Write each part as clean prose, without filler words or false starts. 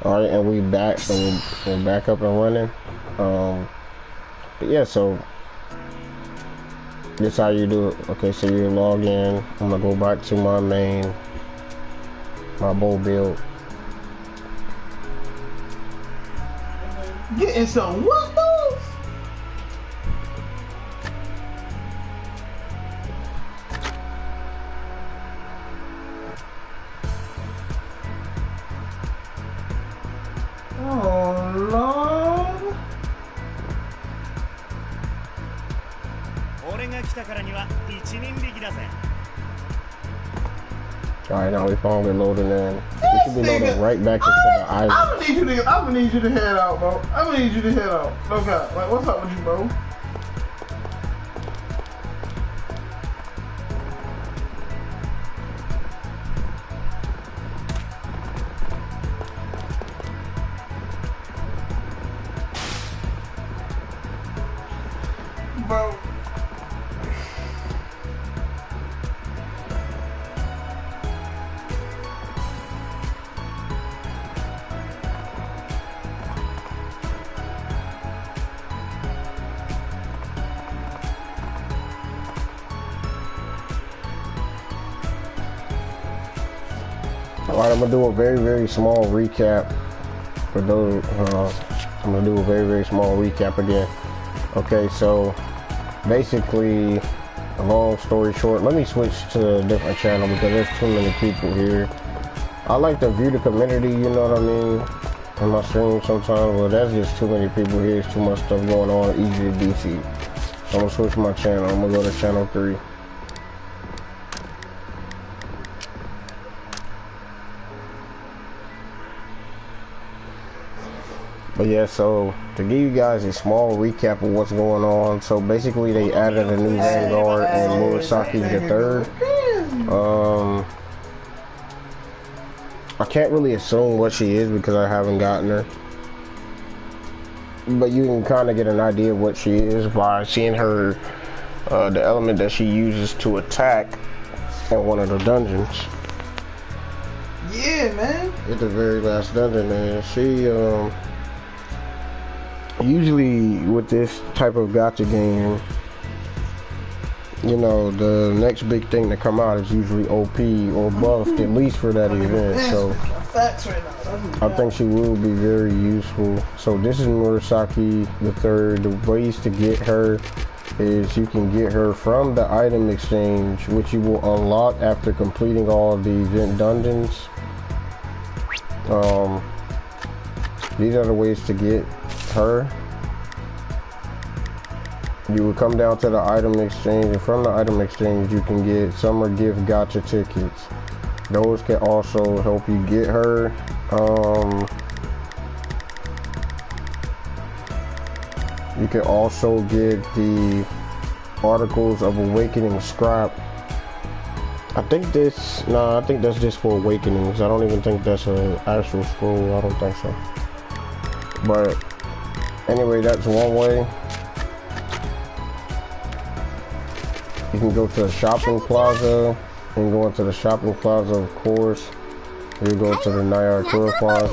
All right, and we're back up and running. But yeah, so this how you do it. Okay, so you log in. I'm gonna go back to my bow build. Getting some what balls? Oh Lord. Alright, now we finally loading in. We should be loading right back into the island. I'm gonna need you to head out, bro. I'm gonna need you to head out. Okay, like what's up with you, bro? Bro. Alright, I'm gonna do a very small recap for those. I'm gonna do a very small recap again. Okay, so basically, a long story short, let me switch to a different channel because there's too many people here. I like to view the community, you know what I mean, in my stream sometimes, but that's just too many people here. It's too much stuff going on, easy to DC. So I'm gonna switch my channel. I'm gonna go to channel 3. But yeah, so to give you guys a small recap of what's going on, so basically they added a new Vanguard and Murasaki the third. I can't really assume what she is because I haven't gotten her, but you can kind of get an idea of what she is by seeing her, the element that she uses to attack in one of the dungeons. Yeah, man. At the very last dungeon, man. She usually with this type of gacha game, you know, the next big thing to come out is usually OP or buffed, at least for that event. So I think she will be very useful. So this is Murasaki the third. The ways to get her is you can get her from the item exchange, which you will unlock after completing all the event dungeons. These are the ways to get her. You will come down to the item exchange, and from the item exchange you can get summer gift gacha tickets. Those can also help you get her. You can also get the Articles of Awakening scrap. I think that's just for awakenings. I don't even think that's an actual scroll. I don't think so. But anyway, that's one way. You can go to the shopping plaza. You can go into the shopping plaza, of course. You go to the Nayar Purifier.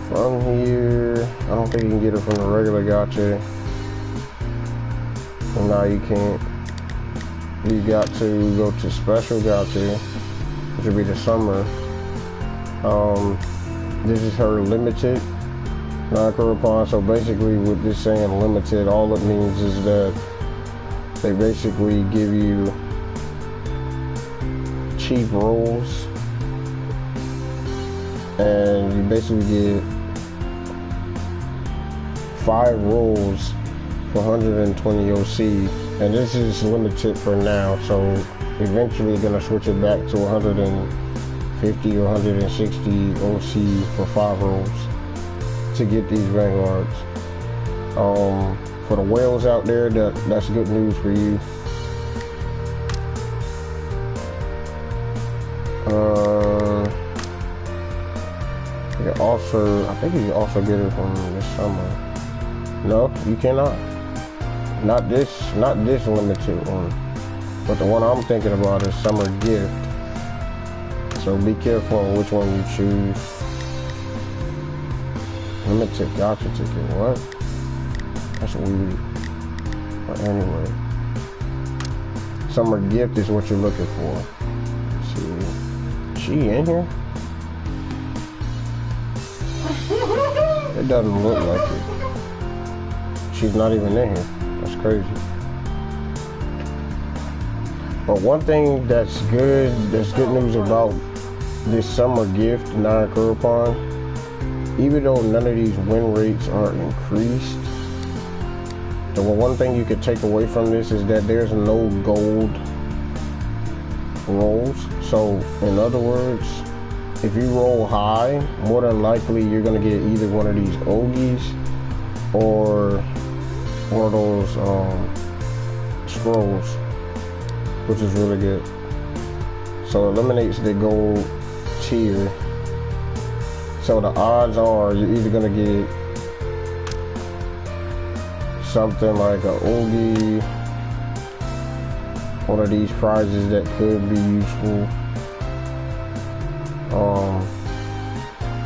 From here, I don't think you can get it from the regular gacha. No, you can't. You got to go to special gacha, which would be the summer. This is her limited Nakaropon. So basically with this saying limited, all it means is that they basically give you cheap rolls, and you basically get 5 rolls for 120 OC, and this is limited for now, so eventually gonna switch it back to 150 or 160 OC for 5 rolls to get these Vanguards. For the whales out there, that's good news for you. You can also, I think you can also get it from this summer. No, you cannot. Not this limited one. But the one I'm thinking about is summer gift. So be careful on which one you choose. Limited gotcha ticket, what? That's weird. But anyway. Summer gift is what you're looking for. Let's see. She in here? It doesn't look like it. She's not even in here. That's crazy. But one thing that's good news about this summer gift, not occur upon, even though none of these win rates are increased, the one thing you could take away from this is that there's no gold rolls. So in other words, if you roll high, more than likely you're gonna get either one of these Ogies or one of those scrolls, which is really good. So it eliminates the gold tier. So the odds are you're either gonna get something like a Ogie, one of these prizes that could be useful.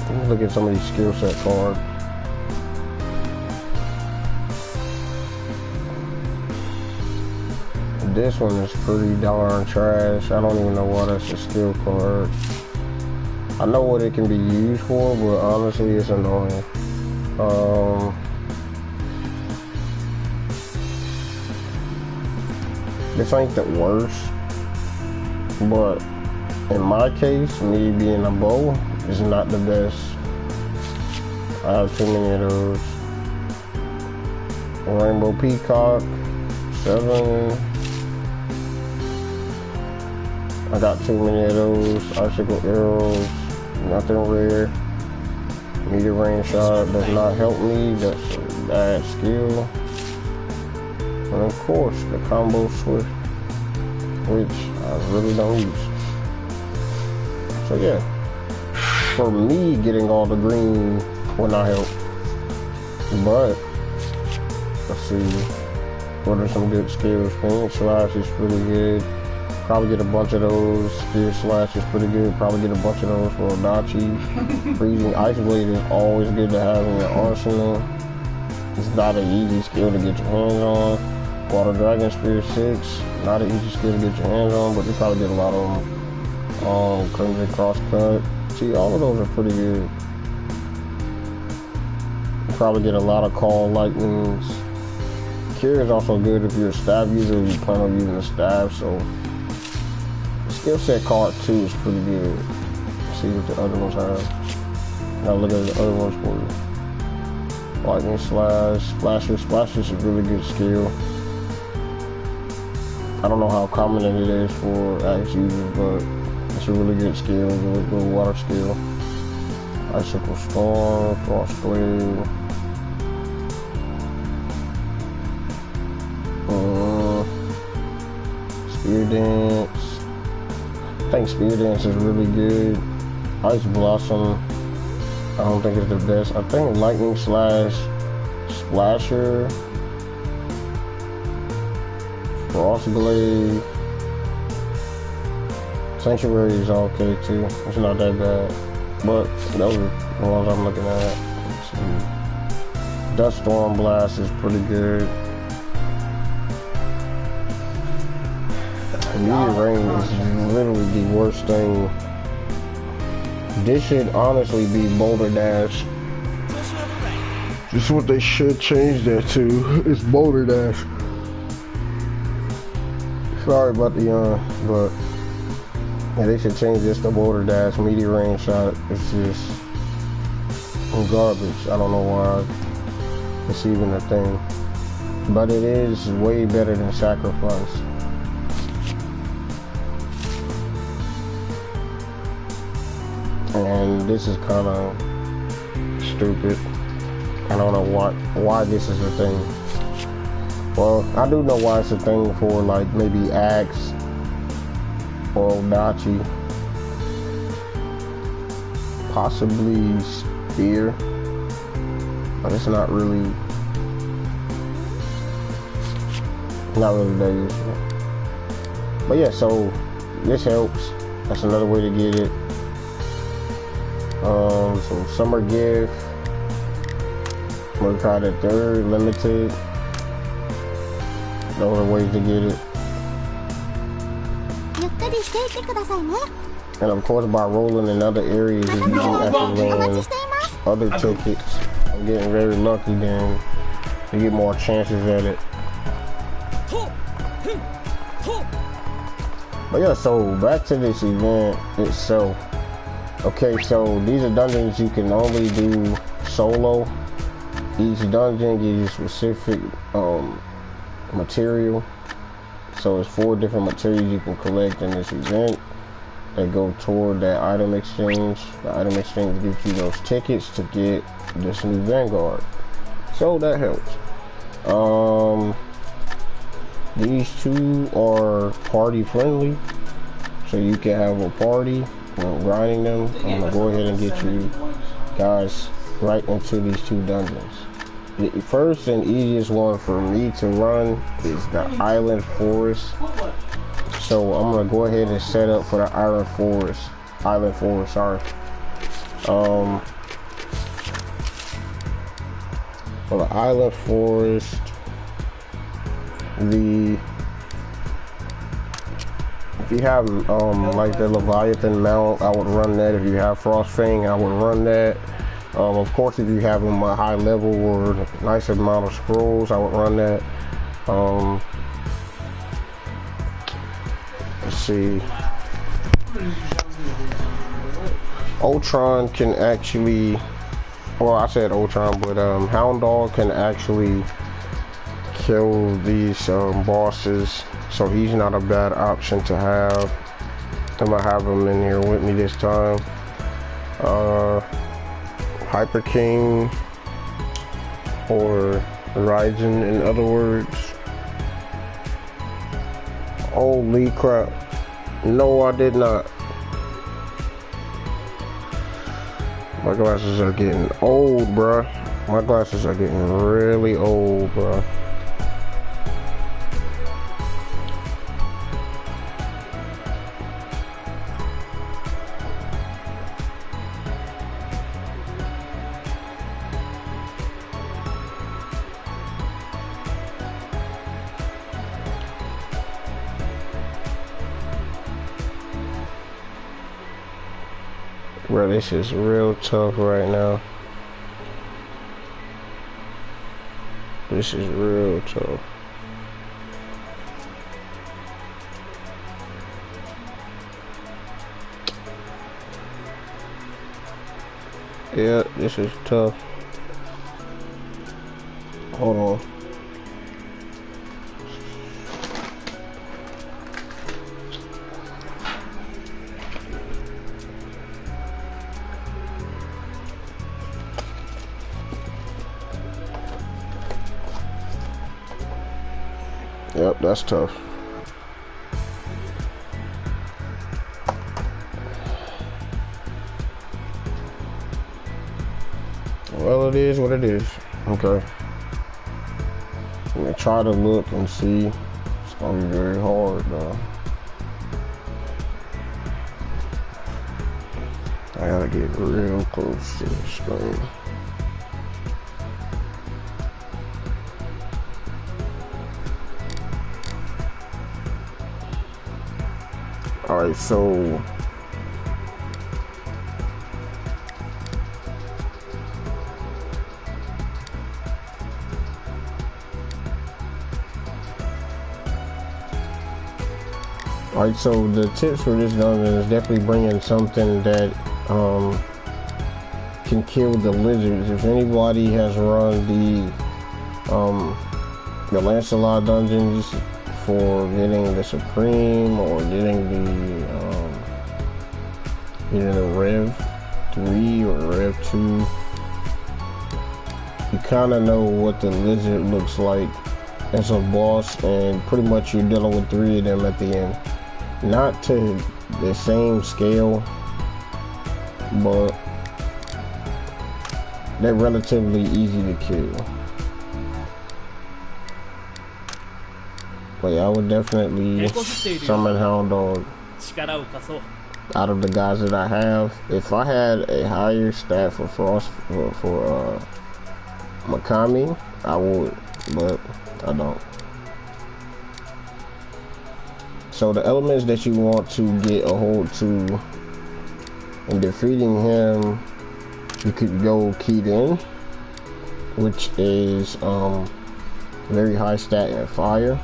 Let me look at some of these skill set cards. This one is pretty darn trash. I don't even know why that's a skill card. I know what it can be used for, but honestly it's annoying. This ain't the worst, but in my case, me being a bow is not the best. I have too many of those. Rainbow Peacock, 7. I got too many of those. Icicle arrows, nothing rare. Meteor rain shot does not help me. That's a bad skill. And of course, the combo swift, which I really don't use. So yeah, for me, getting all the green will not help. But let's see, what are some good skills? Spin slash is pretty good. Probably get a bunch of those. Spear slash is pretty good. Probably get a bunch of those for Odachi. Freezing Ice Blade is always good to have in your arsenal. It's not an easy skill to get your hands on. Water Dragon Spear 6, not an easy skill to get your hands on, but you probably get a lot of them. Crimson Crosscut. See, all of those are pretty good. You probably get a lot of Call Lightnings. Cure is also good if you're a stab user, you plan on using a stab, so skill set card 2 is pretty good. Let's see what the other ones have. Now look at the other ones for you. Lightning Slash, Splasher is a really good skill. I don't know how common it is for axe users, but it's a really good skill, really good water skill. Icicle Storm, Frost Blade. Spear Dance. I think Spear Dance is really good. Ice Blossom, I don't think it's the best. I think Lightning Slash, Splasher, Frost Blade. Sanctuary is okay too. It's not that bad. But those are the ones I'm looking at. Let's see. Dust Storm Blast is pretty good. Meteor Rain is literally the worst thing. This should honestly be Boulder Dash. This is what they should change that to. It's Boulder Dash. Sorry about the but yeah, they should change this to Boulder Dash. Meteor Rain Shot. It's just garbage. I don't know why it's even a thing, but it is way better than Sacrifice. And this is kind of stupid. I don't know why this is a thing. Well, I do know why it's a thing for like maybe Axe or Odachi, possibly Spear, but it's not really that useful. But yeah, so this helps. That's another way to get it. Some summer gift. Work out at third, limited. Those are ways to get it. And of course, by rolling in other areas, if you actually win other tickets, I'm getting very lucky, then you get more chances at it. But yeah, so back to this event itself. Okay, so these are dungeons you can only do solo. Each dungeon gives you specific material. So it's 4 different materials you can collect in this event that go toward that item exchange. The item exchange gives you those tickets to get this new Vanguard. So that helps. These 2 are party friendly, so you can have a party when grinding them. I'm gonna go ahead and get you guys right into these 2 dungeons. The first and easiest one for me to run is the Island Forest. So I'm gonna go ahead and set up for the Island Forest, sorry. For the Island Forest, if you have like the Leviathan mount, I would run that. If you have Frostfang, I would run that. Of course, if you have them a high level or a nice amount of scrolls, I would run that. Let's see. Ultron can actually, well, I said Ultron, but Hound Dog can actually kill these bosses, so he's not a bad option to have. I'm gonna have him in here with me this time. Hyper King, or Raijin in other words. Holy crap. No, I did not. My glasses are getting old, bruh. My glasses are getting really old, bruh. Bro, this is real tough right now. This is real tough. Yeah, this is tough. Hold on. Yep, that's tough. Well, it is what it is. Okay. I'm gonna try to look and see. It's gonna be very hard though. I gotta get real close to the screen. Alright, so the tips for this dungeon is definitely bringing something that can kill the lizards. If anybody has run the Lancelot dungeons for getting the Supreme or getting the Rev 3 or Rev 2, you kind of know what the lizard looks like as a boss, and pretty much you're dealing with 3 of them at the end. Not to the same scale, but they're relatively easy to kill. But yeah, I would definitely summon Hound Dog. out of the guys that I have. If I had a higher stat for Frost for Mikami, I would, but I don't. So the elements that you want to get a hold to in defeating him, you could go keyed in, which is very high stat in fire.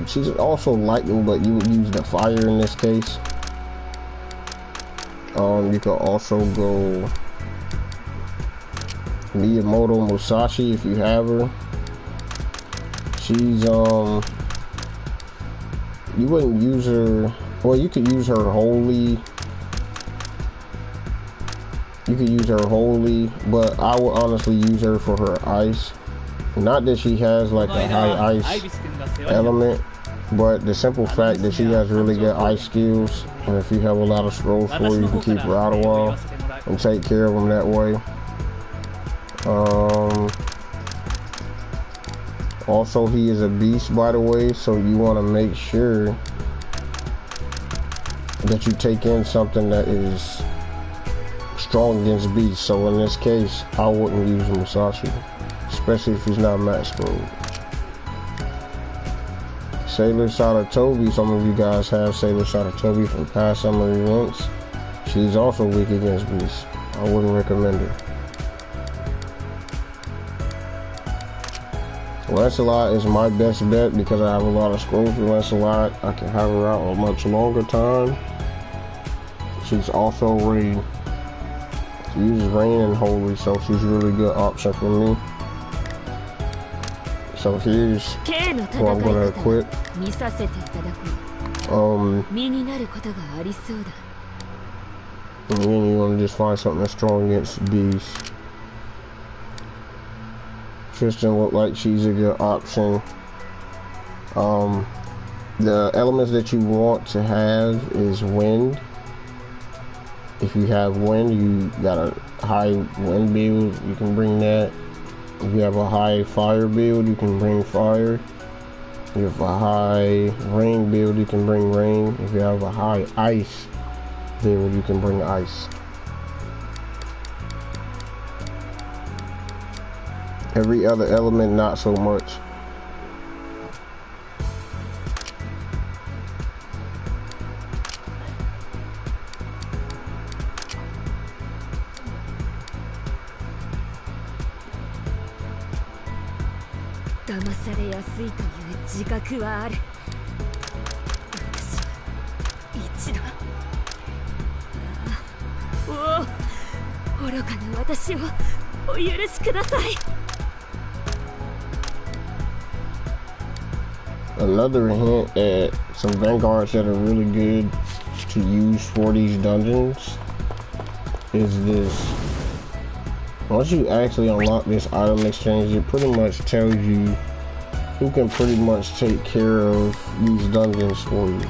She's also lightning, but you would use the fire in this case. You could also go Miyamoto Musashi if you have her. She's you wouldn't use her, well, you could use her wholly. You could use her wholly, but I would honestly use her for her ice. Not that she has like a high ice element, but the simple fact that she has really good ice skills, and if you have a lot of scrolls for her, you can keep her out a while and take care of them that way. Also, he is a beast, by the way, so you want to make sure that you take in something that is strong against beasts. So in this case, I wouldn't use Musashi, especially if he's not max scrolled. Sailor Saratobi, some of you guys have Sailor Saratobi from past summer events. She's also weak against beasts. I wouldn't recommend her. Lancelot is my best bet because I have a lot of scrolls for Lancelot. I can have her out a much longer time. She's also rain. She uses rain and holy, so she's a really good option for me. So here's what I'm gonna equip. And then you wanna just find something that's strong against beasts. Tristan look like she's a good option. The elements that you want to have is wind. If you have wind, you got a high wind build, you can bring that. If you have a high fire build, you can bring fire. If you have a high rain build, you can bring rain. If you have a high ice build, you can bring ice. Every other element, not so much. Another hint at some vanguards that are really good to use for these dungeons is this. Once you actually unlock this item exchange, it pretty much tells you who can pretty much take care of these dungeons for you.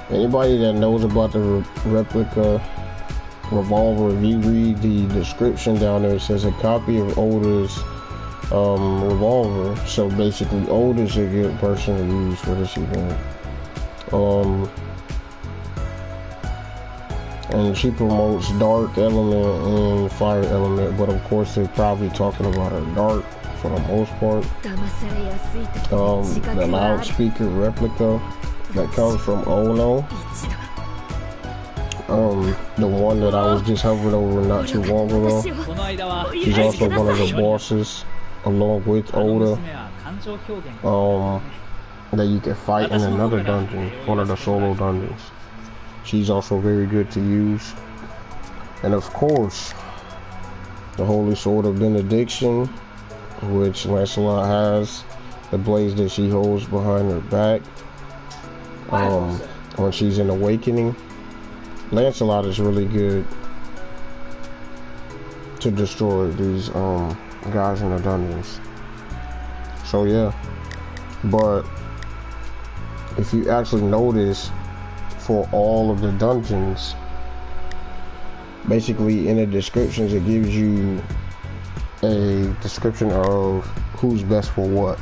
Anybody that knows about the replica revolver, if you read the description down there, it says a copy of Oda's revolver. So basically Oda's a good person to use for this event. And she promotes dark element and fire element, but of course they're probably talking about her dark for the most part. The loudspeaker replica that comes from Ono, the one that I was just hovering over not too long ago. She's also one of the bosses along with Oda, that you can fight in another dungeon, one of the solo dungeons. She's also very good to use. And of course, the Holy Sword of Benediction, which Lancelot has, the blades that she holds behind her back when she's in Awakening. Lancelot is really good to destroy these guys in the dungeons. So yeah, but if you actually notice, for all of the dungeons, basically in the descriptions it gives you a description of who's best for what.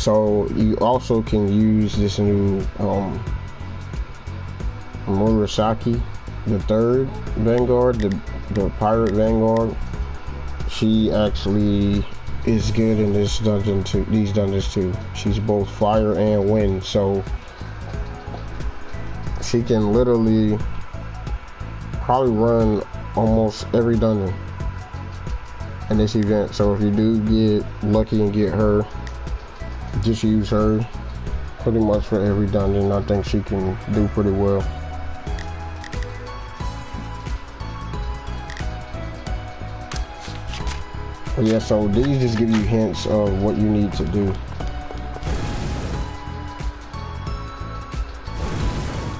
So you also can use this new Murasaki, the third Vanguard, the pirate Vanguard. She actually is good in this dungeon too. These dungeons too. She's both fire and wind, so she can literally probably run almost every dungeon in this event. So if you do get lucky and get her, just use her pretty much for every dungeon. I think she can do pretty well. But yeah, so these just give you hints of what you need to do.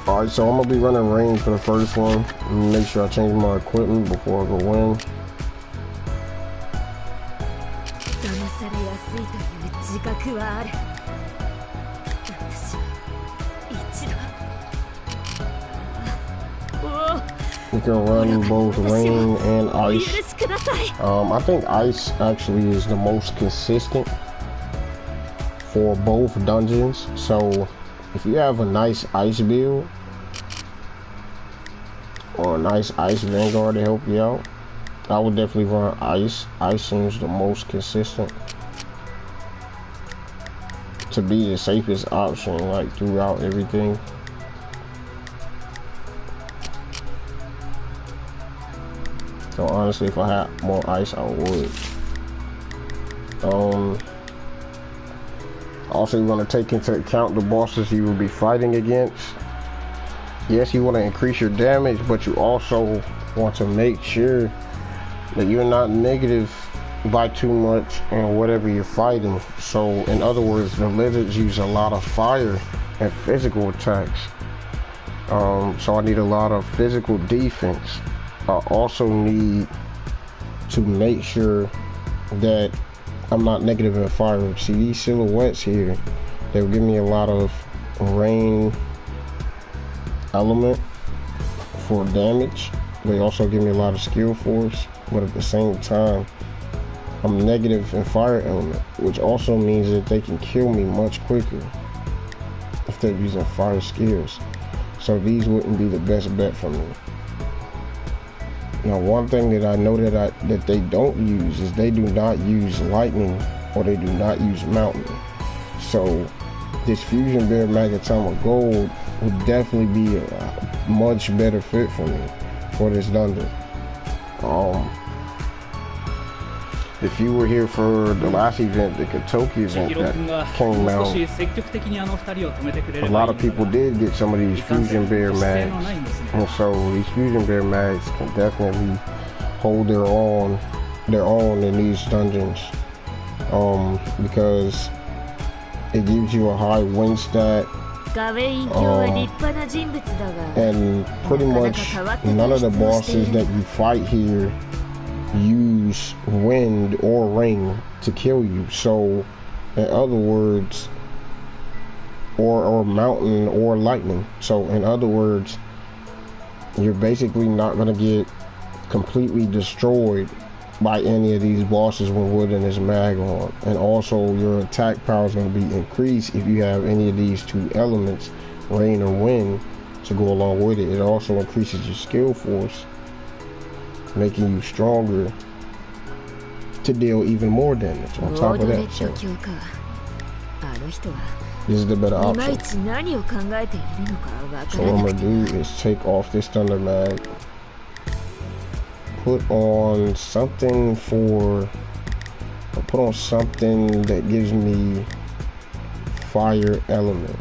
Alright, so I'm gonna be running range for the first one. Make sure I change my equipment before I go in. You can run both rain and ice. I think ice actually is the most consistent for both dungeons. So if you have a nice ice build or a nice ice Vanguard to help you out, I would definitely run ice. Ice seems the most consistent to be the safest option, like throughout everything. So honestly, if I had more ice, I would. Also, you want to take into account the bosses you will be fighting against. Yes, you want to increase your damage, but you also want to make sure that you're not negative by too much in whatever you're fighting. So in other words, the lizards use a lot of fire and physical attacks. So I need a lot of physical defense. I also need to make sure that I'm not negative in fire. See, these silhouettes here, they will give me a lot of rain element for damage. They also give me a lot of skill force, but at the same time, I'm negative in fire element, which also means that they can kill me much quicker if they're using fire skills. So these wouldn't be the best bet for me. Now, one thing that I know that they don't use is they do not use lightning, or they do not use mountain. So this fusion bear Magatama Gold would definitely be a much better fit for me for this dungeon. If you were here for the last event, the Kotoki event that came out, a lot of people did get some of these fusion bear mags, and so these fusion bear mags can definitely hold their own in these dungeons, because it gives you a high wind stat, and pretty much none of the bosses that you fight here use wind or rain to kill you. So in other words, or mountain or lightning. So in other words, you're basically not going to get completely destroyed by any of these bosses when Wood and his mag on. And also your attack power is going to be increased if you have any of these two elements, rain or wind, to go along with it. It also increases your skill force, making you stronger to deal even more damage on top of that. So this is the better option. So what I'm gonna do is take off this thunder mag, put on something that gives me fire element.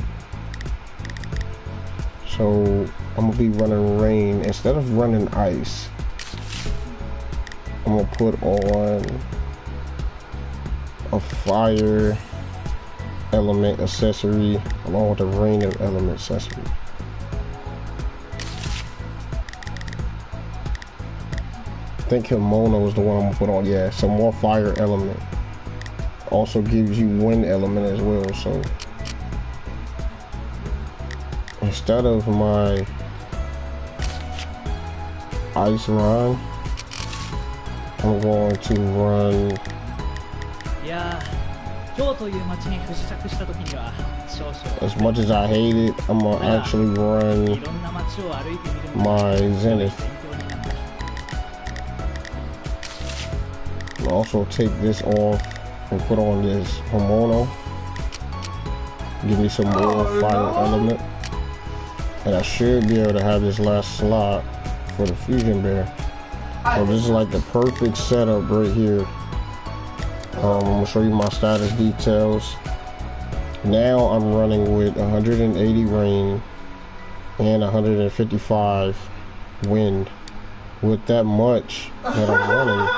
So I'm gonna be running rain instead of running ice. I'm gonna put on a fire element accessory along with a rain element accessory. I think Kimono is the one I'm gonna put on. Yeah, some more fire element. Also gives you wind element as well. So instead of my ice run, I'm going to run As much as I hate it, I'm gonna actually run my Zenith. I'll also take this off and put on this Homono. Give me some more fire element. And I should be able to have this last slot for the fusion bear. So this is like the perfect setup right here. I'm gonna show you my status details. Now I'm running with 180 rain and 155 wind. With that much that I'm running,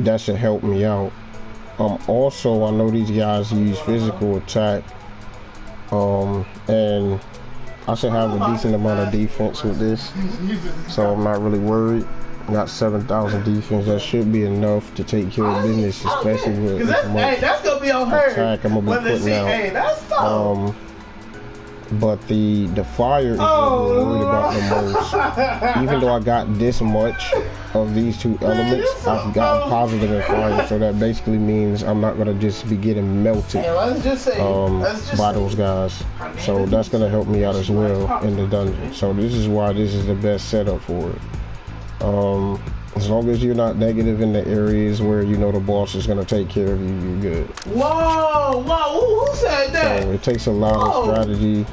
that should help me out. Also, I know these guys use physical attack, and I should have a decent amount of defense with this, so I'm not really worried. Got 7,000 defense. That should be enough to take care of business, especially with this much that's gonna be on her. attack I'm gonna be putting out. Hey, that's tough. But the fire is what we're worried about the most. Even though I got this much of these two elements, I've got positive in fire, so that basically means I'm not gonna just be getting melted by those guys. So that's gonna help me out as well in the dungeon. So this is why this is the best setup for it. As long as you're not negative in the areas where you know the boss is gonna take care of you, you're good. Whoa, who said that? So it takes a lot of strategy,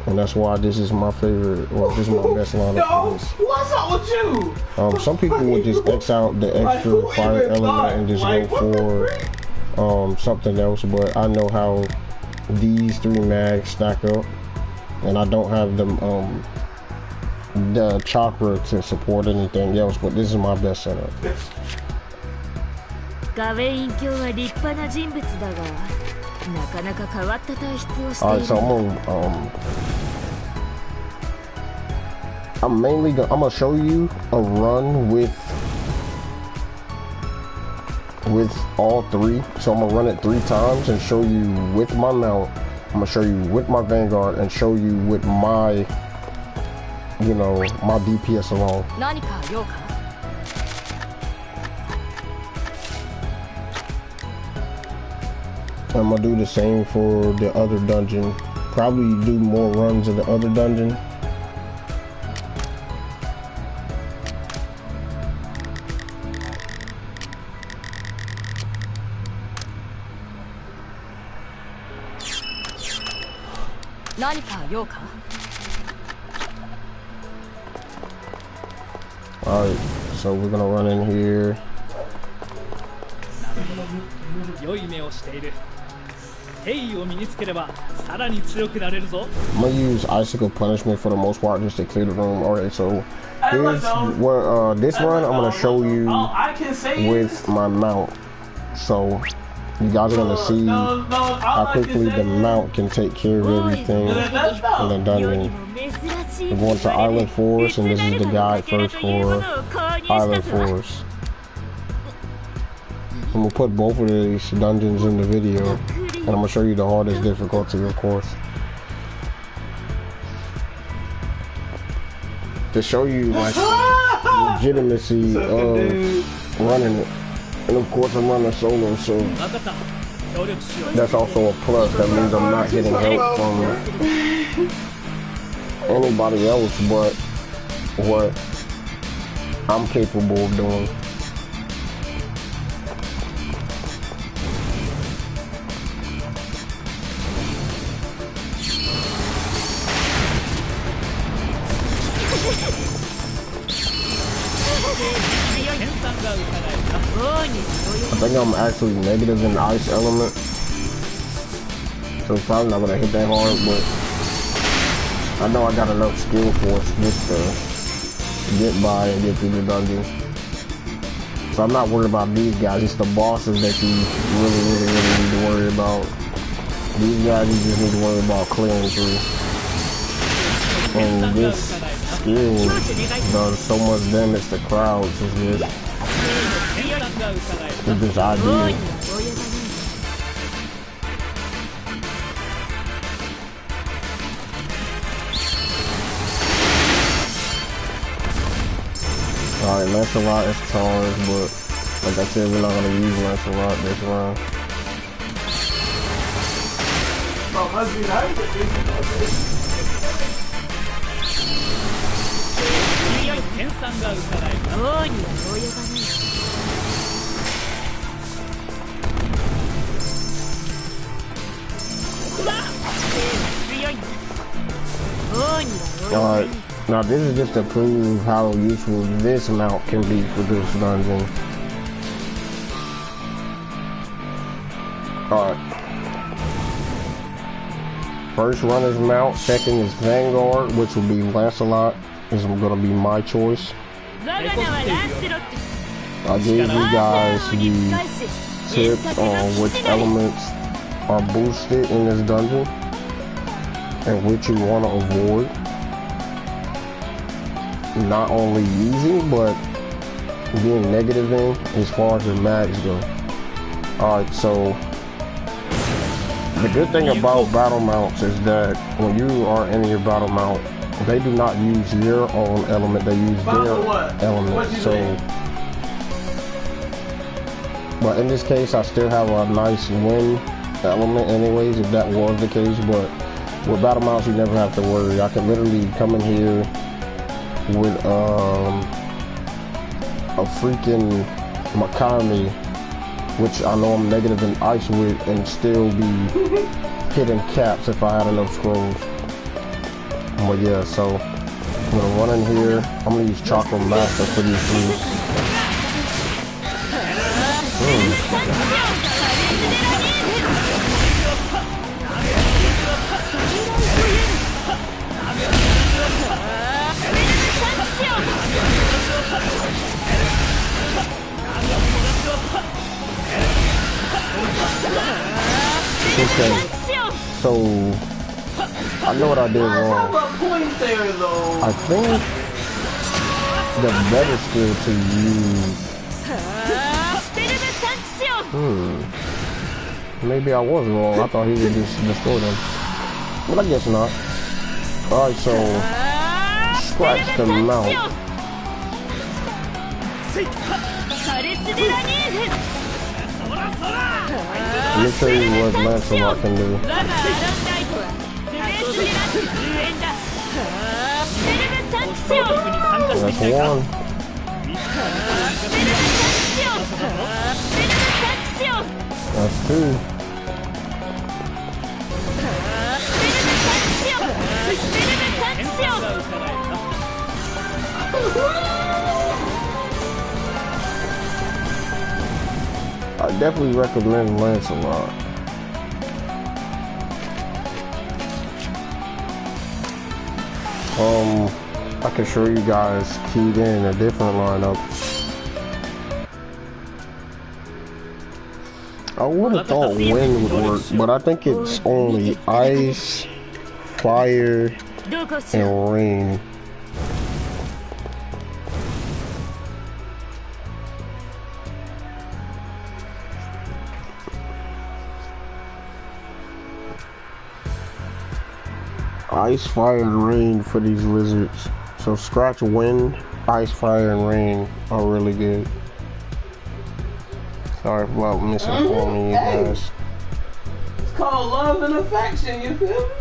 and that's why this is my favorite, or this is my best lineup for this. What's up with you? Some people would just X out the extra fire element and just go for something else, but I know how these 3 mags stack up, and I don't have them the chakra to support anything else, but this is my best setup. Alright, so I'm gonna show you a run with all 3. So I'm gonna run it 3 times and show you with my mount. I'm gonna show you with my Vanguard and show you with my, you know, my DPS alone. I'm gonna do the same for the other dungeon. Probably do more runs of the other dungeon. Alright, so we're gonna run in here. I'm gonna use Icicle Punishment for the most part just to clear the room. Alright, so here's where this run I'm gonna show you with my mount. So you guys are gonna see how quickly the mount can take care of everything in the dungeon. We're going to Island Forest, and this is the guide first for Island Forest. I'm gonna put both of these dungeons in the video, and I'm gonna show you the hardest difficulty, of course, to show you like the legitimacy of running it. And of course I'm running solo, so that's also a plus. That means I'm not getting help from anybody else but what I'm capable of doing. I think I'm actually negative in the ice element, so it's probably not gonna hit that hard, but I know I got enough skill force just to get by and get through the dungeon. So I'm not worried about these guys, it's the bosses that you really need to worry about. These guys you just need to worry about clearing through. And this skill does so much damage to crowds, it's just ideal. Alright, Lancelot is charged, but Like I said, we're not gonna use Lancelot this round. Oh, must be nice. Alright, now this is just to prove how useful this mount can be for this dungeon. Alright. First runner's mount, second is Vanguard, which will be Lancelot. This is gonna be my choice. I gave you guys the tips on which elements are boosted in this dungeon and which you want to avoid. Not only using, but being negative in as far as your mags go. Alright, so the good thing about battle mounts is that when you are in your battle mount, they do not use your own element, they use their element. So, but in this case, I still have a nice wind element anyways, if that was the case. But with battle mounts, you never have to worry. I can literally come in here with a freaking Makami, which I know I'm negative in ice with, and still be hitting caps if I had enough scrolls. But yeah, so I'm gonna run in here. I'm gonna use Chakra Master for these three. Okay, so I know what I did wrong. I think the better skill to use. Maybe I was wrong. I thought he would just destroy them, but I guess not. All right, so scratch the mount. Let me show you what Lancelot can do. That's one. That's two. I definitely recommend Lancelot. I can show you guys keyed in a different lineup. I would have thought wind would work, but I think it's only ice, fire, and rain. Ice, fire, and rain for these lizards. So scratch wind, ice, fire, and rain are really good. Sorry about misinforming you guys. It's called love and affection, you feel me?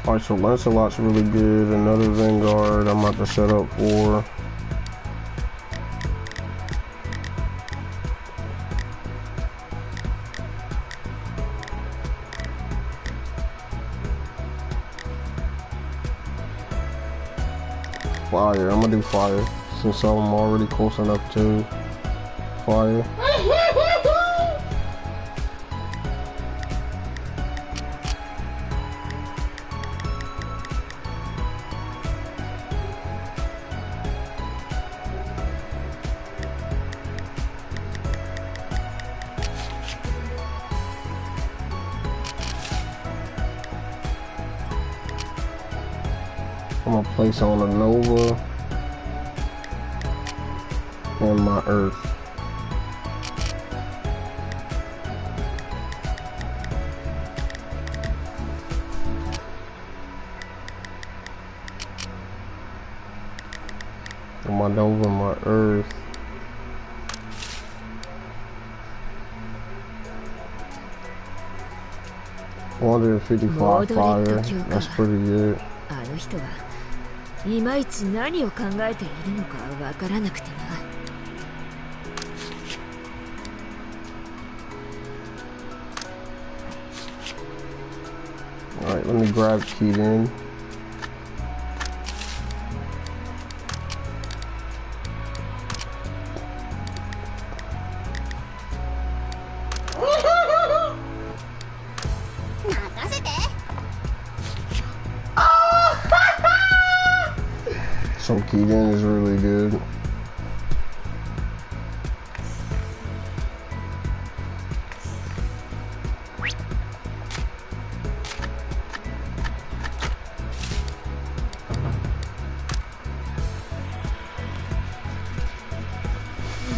Alright, so Lancelot's really good. Another Vanguard I'm about to set up for. Fire, I'm gonna do fire since I'm already close enough to fire. I'm gonna place on a Nova and my Earth. Am I over my earth? $155 fire. That's pretty good. あの人はいまいち何を考えているのかわからなくてな。Alright, let me grab Keaton. Some Keaton is really good.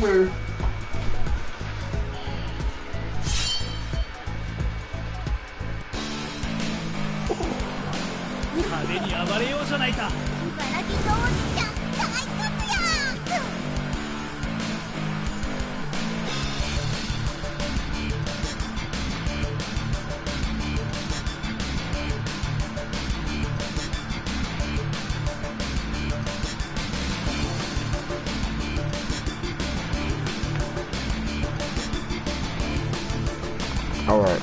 Where? 派手に暴れようじゃないか。バラティのおじちゃん大活躍。 All right.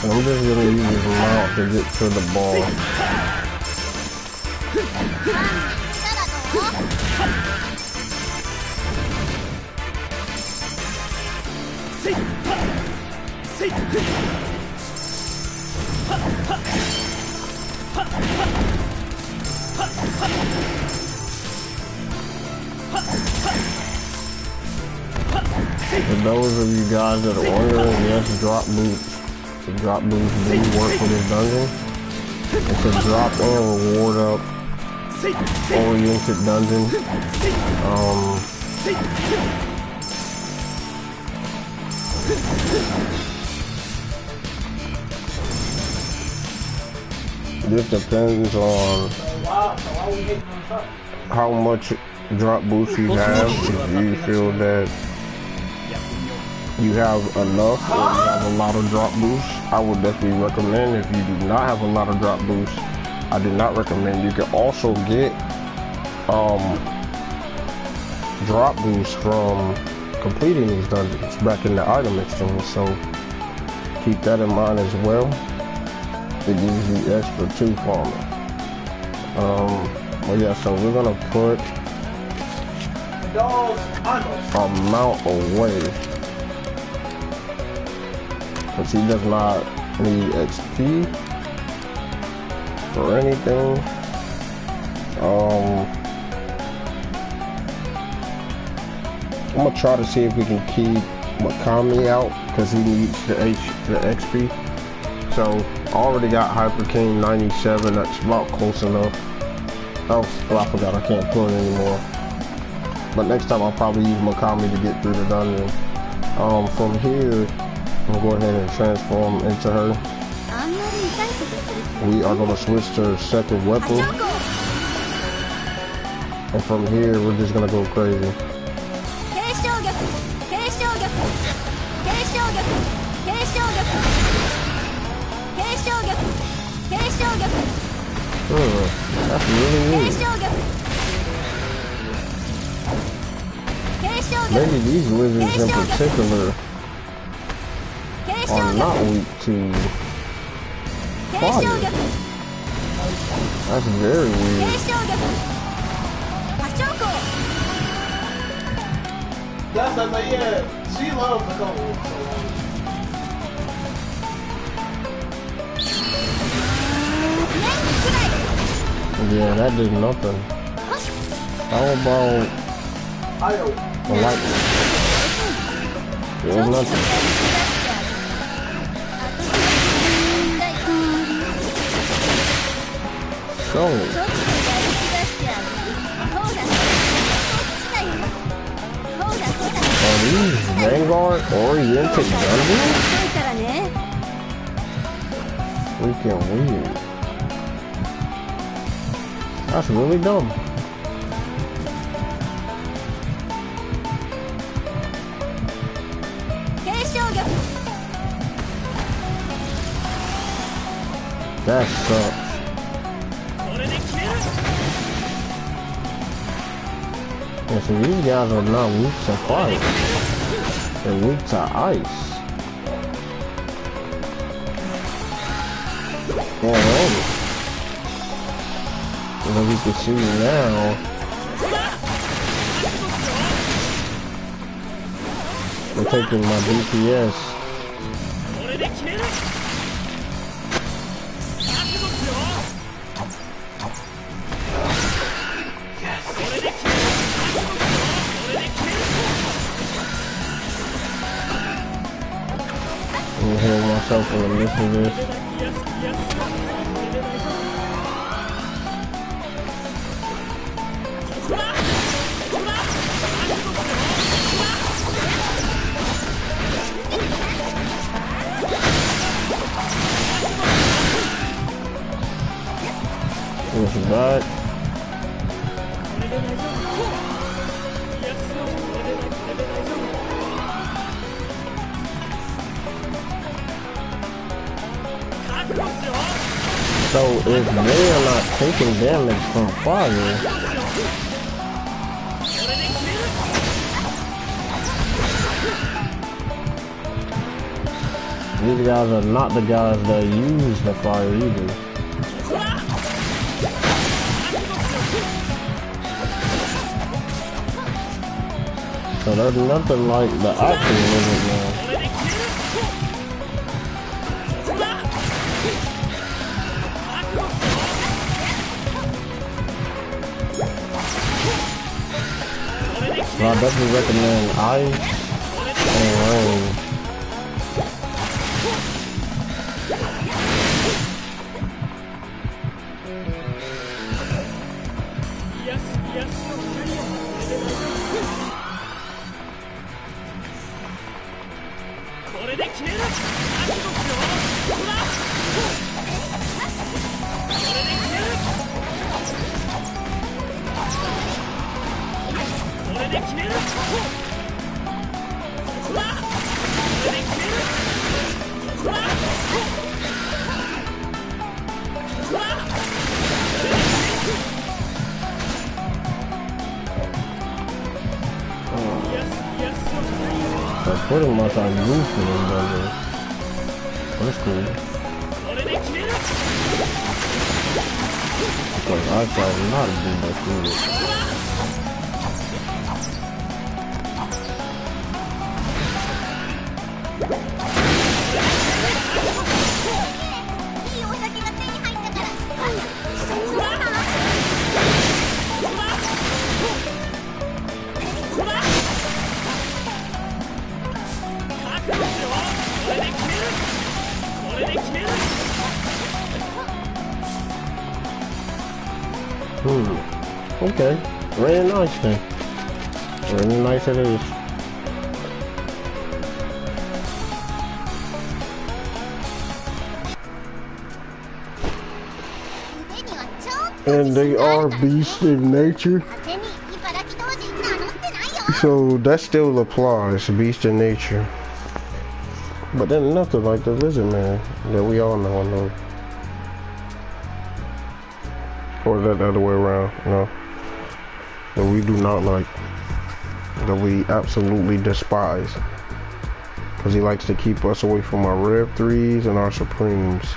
And I'm just gonna use his mount to get to the ball. For those of you guys that are wondering, yes, drop boots. The drop boots do work for this dungeon. It's a drop and reward up oriented dungeon. This depends on how much drop boost you have. If you feel that you have enough or you have a lot of drop boosts, I would definitely recommend. If you do not have a lot of drop boosts, I do not recommend. You can also get drop boosts from completing these dungeons back in the item exchange, so keep that in mind as well. It gives you extra too farming. But yeah, so we're gonna put a mount away, because he does not need XP for anything. I'm gonna try to see if we can keep Makami out, because he needs the XP. So I already got Hyper King 97, that's about close enough. Oh, I forgot I can't pull it anymore. But next time I'll probably use Makami to get through the dungeon. From here, I'm going to go ahead and transform into her. We are going to switch to her second weapon. And from here, we're just going to go crazy. That's really weird. Maybe these wizards in particular are not weak to fire. That's very weird. That's the thing, yeah. She loves the color. Yeah, that did nothing. How about the lightning? It was nothing. So, are these Vanguard oriented dungeons? Freaking weird. That's really dumb. That sucks. Yeah, so these guys are not weak to fire. They're weak to ice. Yeah, right. And as you can see now, they're taking my DPS. I'm gonna heal myself in the midst of this. This is that. So if they are not taking damage from fire, these guys are not the guys that use the fire either. So there's nothing like the action limit now. So I definitely recommend ice and rain. So pretty much I'm used to this dungeon. That's cool. Because I try not to do that cool. Okay, very nice then. Very nice it is. And they are beasts in nature. So that still applies, beast in nature. But then nothing like the lizard man that we all know and love. Or is that the other way around? No. That we do not like. That we absolutely despise. Because he likes to keep us away from our Rev 3s and our Supremes.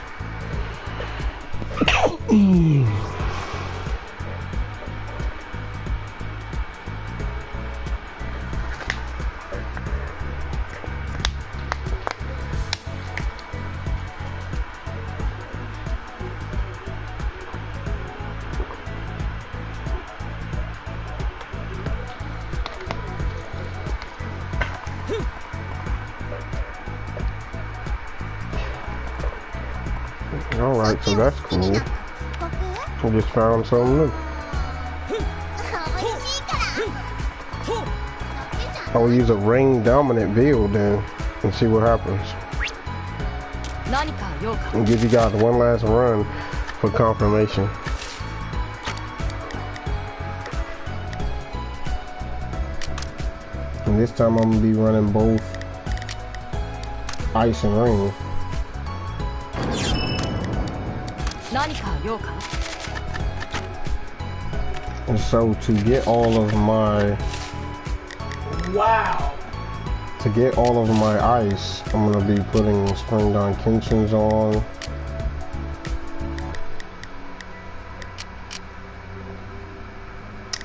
so that's cool. こく I just found something new. 美味しいから I will use a ring dominant build then and see what happens. 何か用か And give you guys one last run for confirmation. And this time I'm gonna be running both ice and ring. 何か用か And so to get all of my Wow. to get all of my ice, I'm gonna be putting spring down Kenshin's on.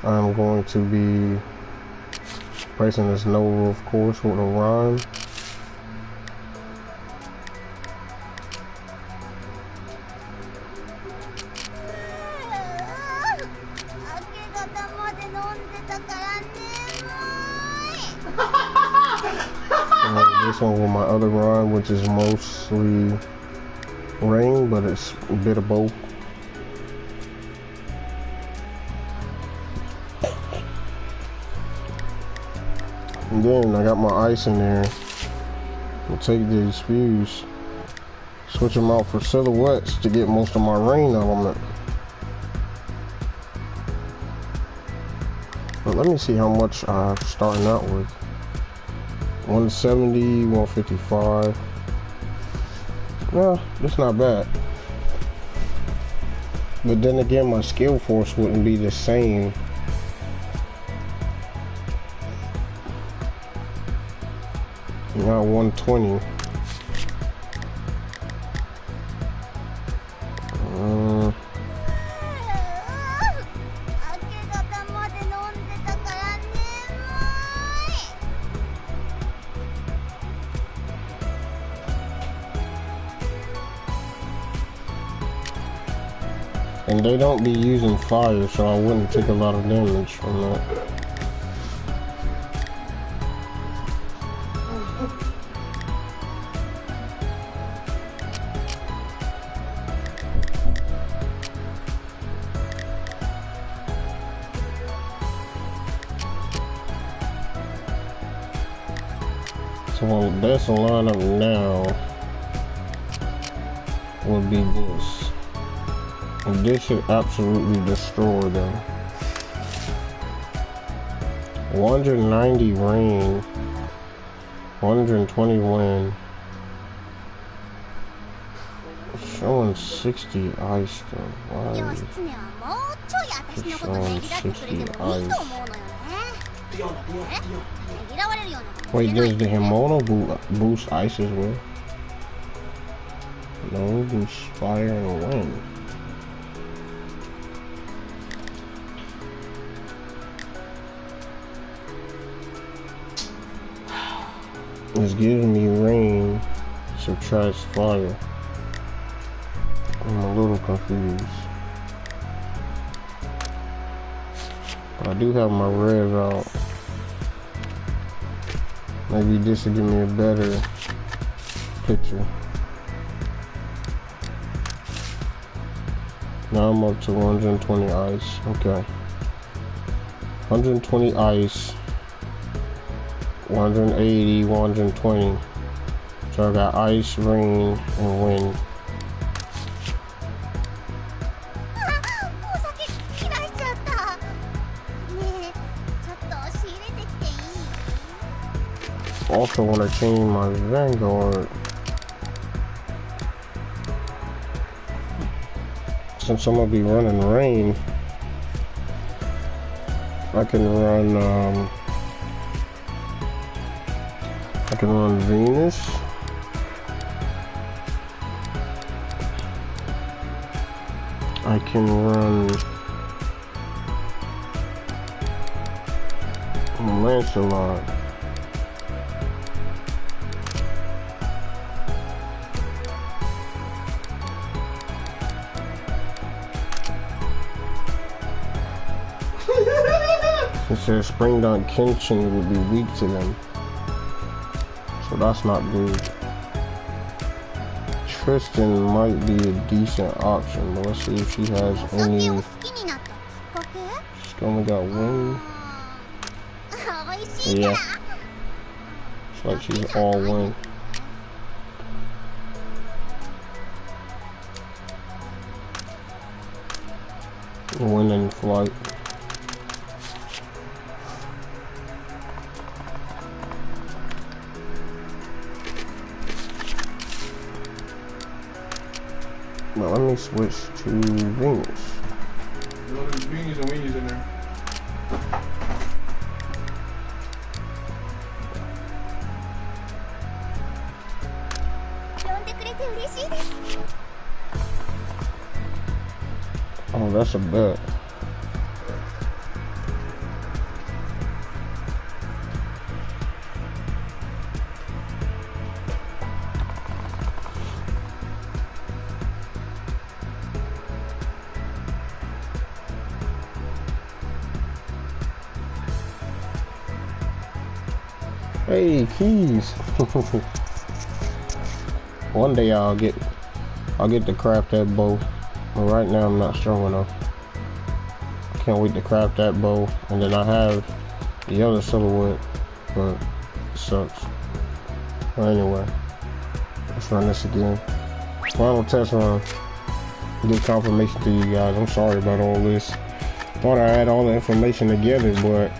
I'm going to be placing this Nova, of course, with a rhyme. This one with my other rhyme, which is mostly rain, but it's a bit of both. And then I got my ice in there. I'll take these fuse, switch them out for silhouettes to get most of my rain element. But let me see how much I'm starting out with. 170, 155. Well, that's not bad. But then again, my skill force wouldn't be the same. Now 120. And they don't be using fire, so I wouldn't take a lot of damage from that. So my best lineup now would be this. And this should absolutely destroy them. 190 rain, 120 wind, showing 60 ice though. Why is it showing 60 ice? Wait, does the Himono boost ice as well? No, boost fire and wind. This gives me rain, subtracts fire. I'm a little confused. But I do have my res out. Maybe this will give me a better picture. Now I'm up to 120 ice. Okay. 120 ice. 180, 120. So I got ice, rain, and wind. Also want to change my Vanguard. Since I'm gonna be running rain, I can run Venus. I can run Lancelot. It says Spring Dawn Kenshin would be weak to them. So that's not good. Tristan might be a decent option, but let's see if she has お酒 any. を好きになったきっかけ She's only got one. 美味しいから Yeah. It's like she's all win. Winning flight. Now let me switch to Venus. You know, there's beanies and weenies in there. Oh, that's a bet. Hey, keys. One day I'll get to craft that bow. But right now I'm not strong enough. Can't wait to craft that bow, and then I have the other silhouette, but it sucks. But anyway, let's run this again. Final test run. Good confirmation to you guys. I'm sorry about all this. Thought I had all the information together, but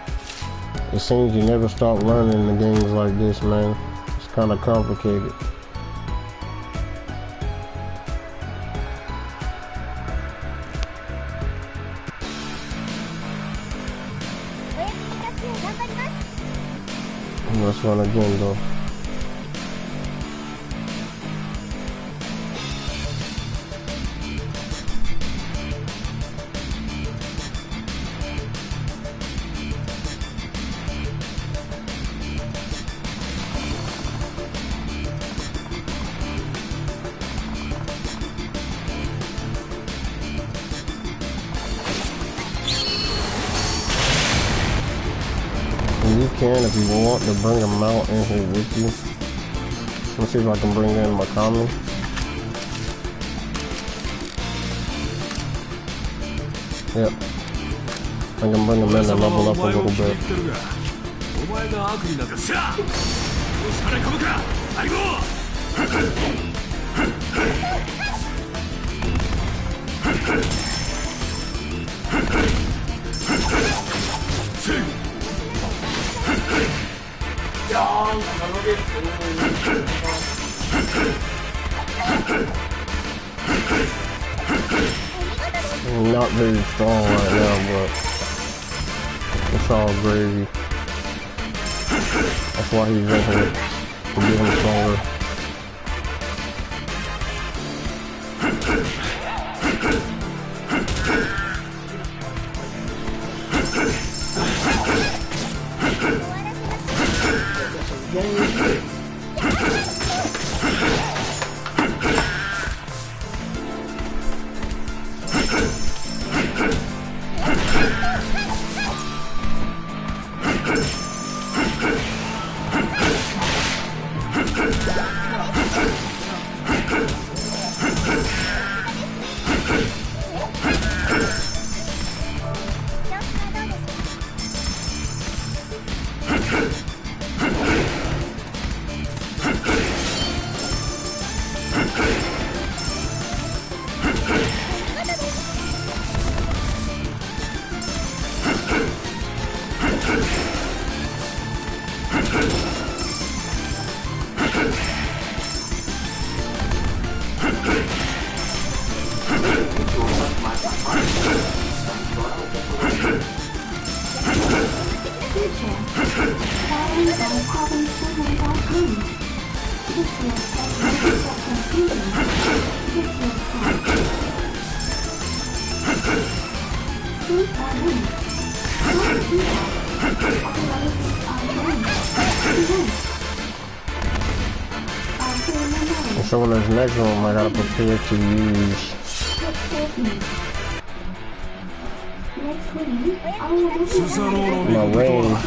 it seems you never stop learning the games like this, man. It's kind of complicated. Let's run again, though. You can, if you want, to bring them out in here with you. Let's see if I can bring in my Kami. Yep. I can bring them in and level up a little bit. I'm not very strong right now, but it's all gravy. That's why he's in here, to get him stronger. So when there's next room, I gotta prepare to use my range,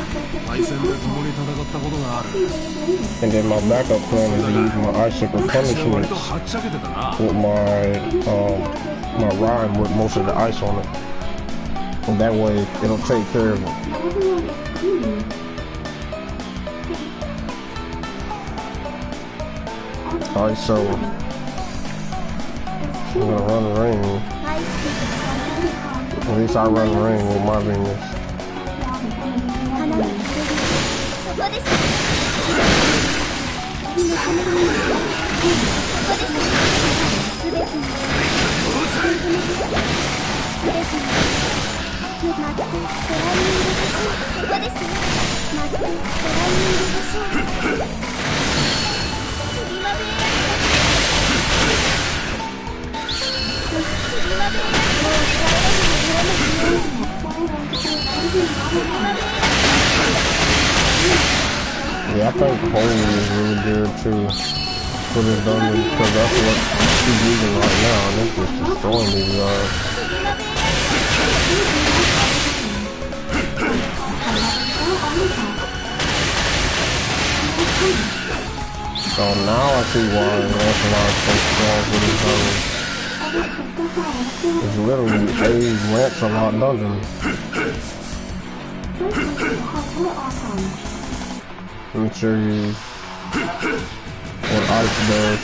and then my backup plan is to use my ice replenishments with my rhyme with most of the ice on it. And that way it'll take care of it. Alright, so I'm gonna run the ring. At least I run the ring with my fingers. Yeah, I think holy is really good too for this dungeon because that's what she's using right now, and it's just destroying these guys. So now I see why Lancelot's so strong for this dungeon. It's literally a Lancelot dungeon. Let me show you what ice does.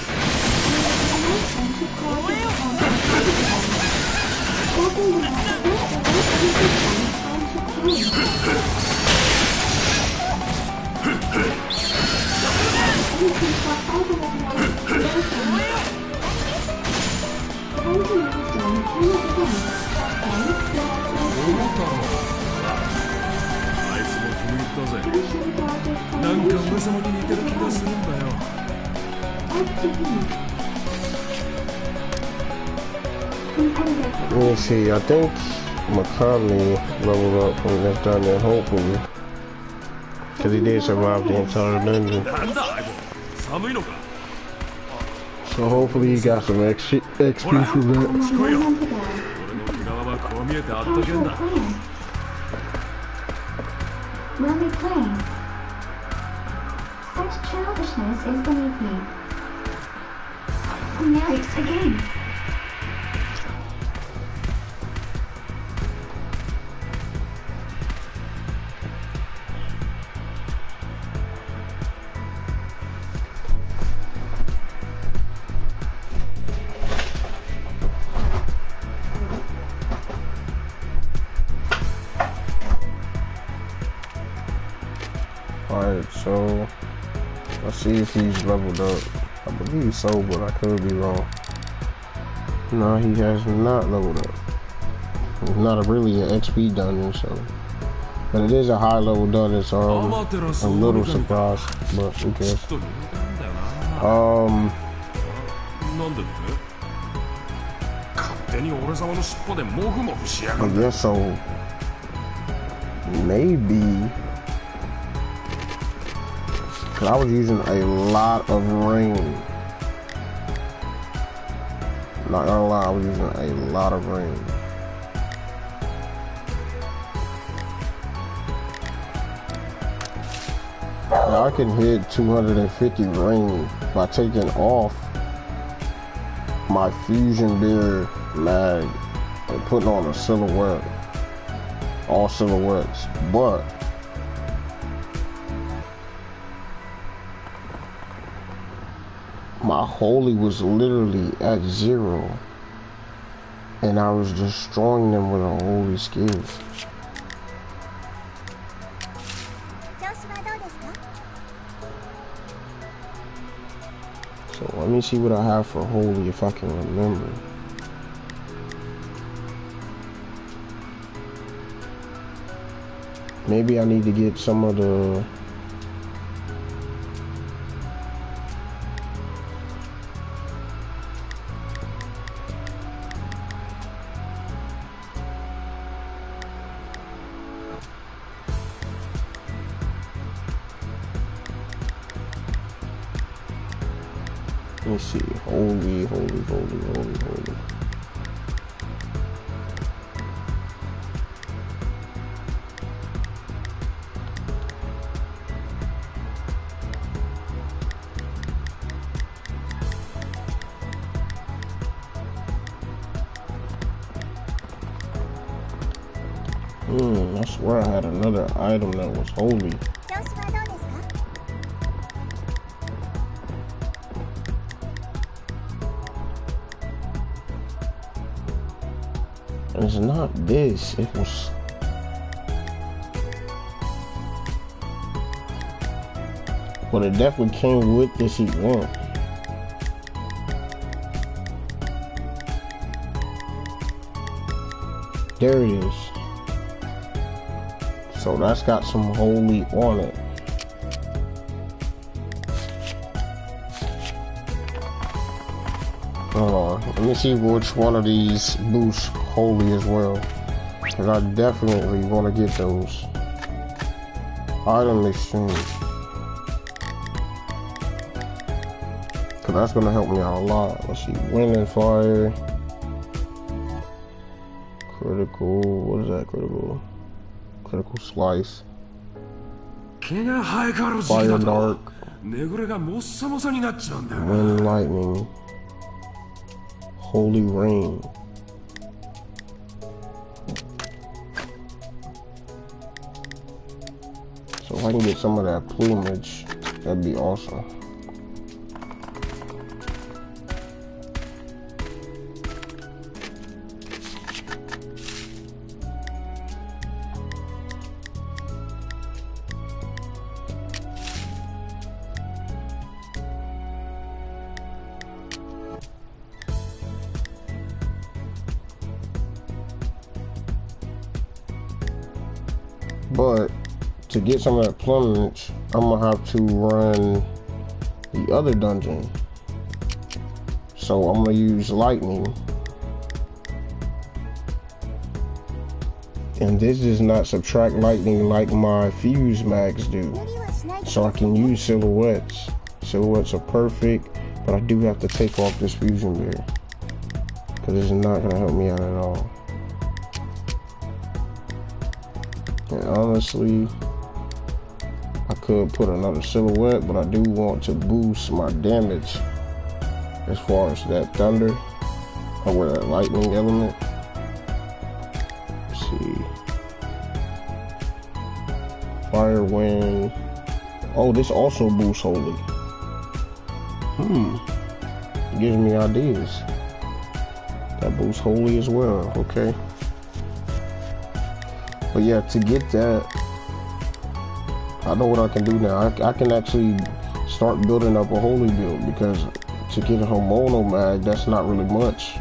Let me see, I think Makami leveled up from this dungeon, hopefully. Because he did survive the entire dungeon. So hopefully he got some XP from that. When we play, such childishness is beneath me. Now it's the game. Alright, so let's see if he's leveled up. I believe so, but I could be wrong. No, he has not leveled up. It's not really an XP dungeon, so. But it is a high level dungeon, so I'm a little surprised, but who cares? I guess so. Maybe. Cause I was using a lot of rain. Not gonna lie, I was using a lot of rain. Now I can hit 250 rain by taking off my fusion beer mag and putting on a silhouette. All silhouettes, but my holy was literally at 0, and I was destroying them with a holy skill. So let me see what I have for holy if I can remember. Maybe I need to get some of the let me see. Holy. I swear I had another item that was holy. 調子はどうですか？ It's not this. It was. But it definitely came with this event. There it is. So that's got some holy on it. Hold on. Let me see which one of these boosts holy as well. Because I definitely want to get those. Item exchange. Because that's going to help me out a lot. Let's see. Wind and fire. Critical. What is that critical? Critical slice. Fire dark. Wind lightning. Holy rain. So if I can get some of that plumage, that'd be awesome. But to get some of that plumage, I'm gonna have to run the other dungeon. So I'm gonna use lightning. And this does not subtract lightning like my fuse mags do. So I can use silhouettes. Silhouettes are perfect, but I do have to take off this fusion bear. Because it's not gonna help me out at all. And honestly, I could put another silhouette, but I do want to boost my damage as far as that thunder or that lightning element. Let's see. Fire, wind. Oh, this also boosts holy. It gives me ideas. That boosts holy as well, okay. But yeah, to get that, I know what I can do now. I can actually start building up a holy build, because to get a Homono mag, that's not really much.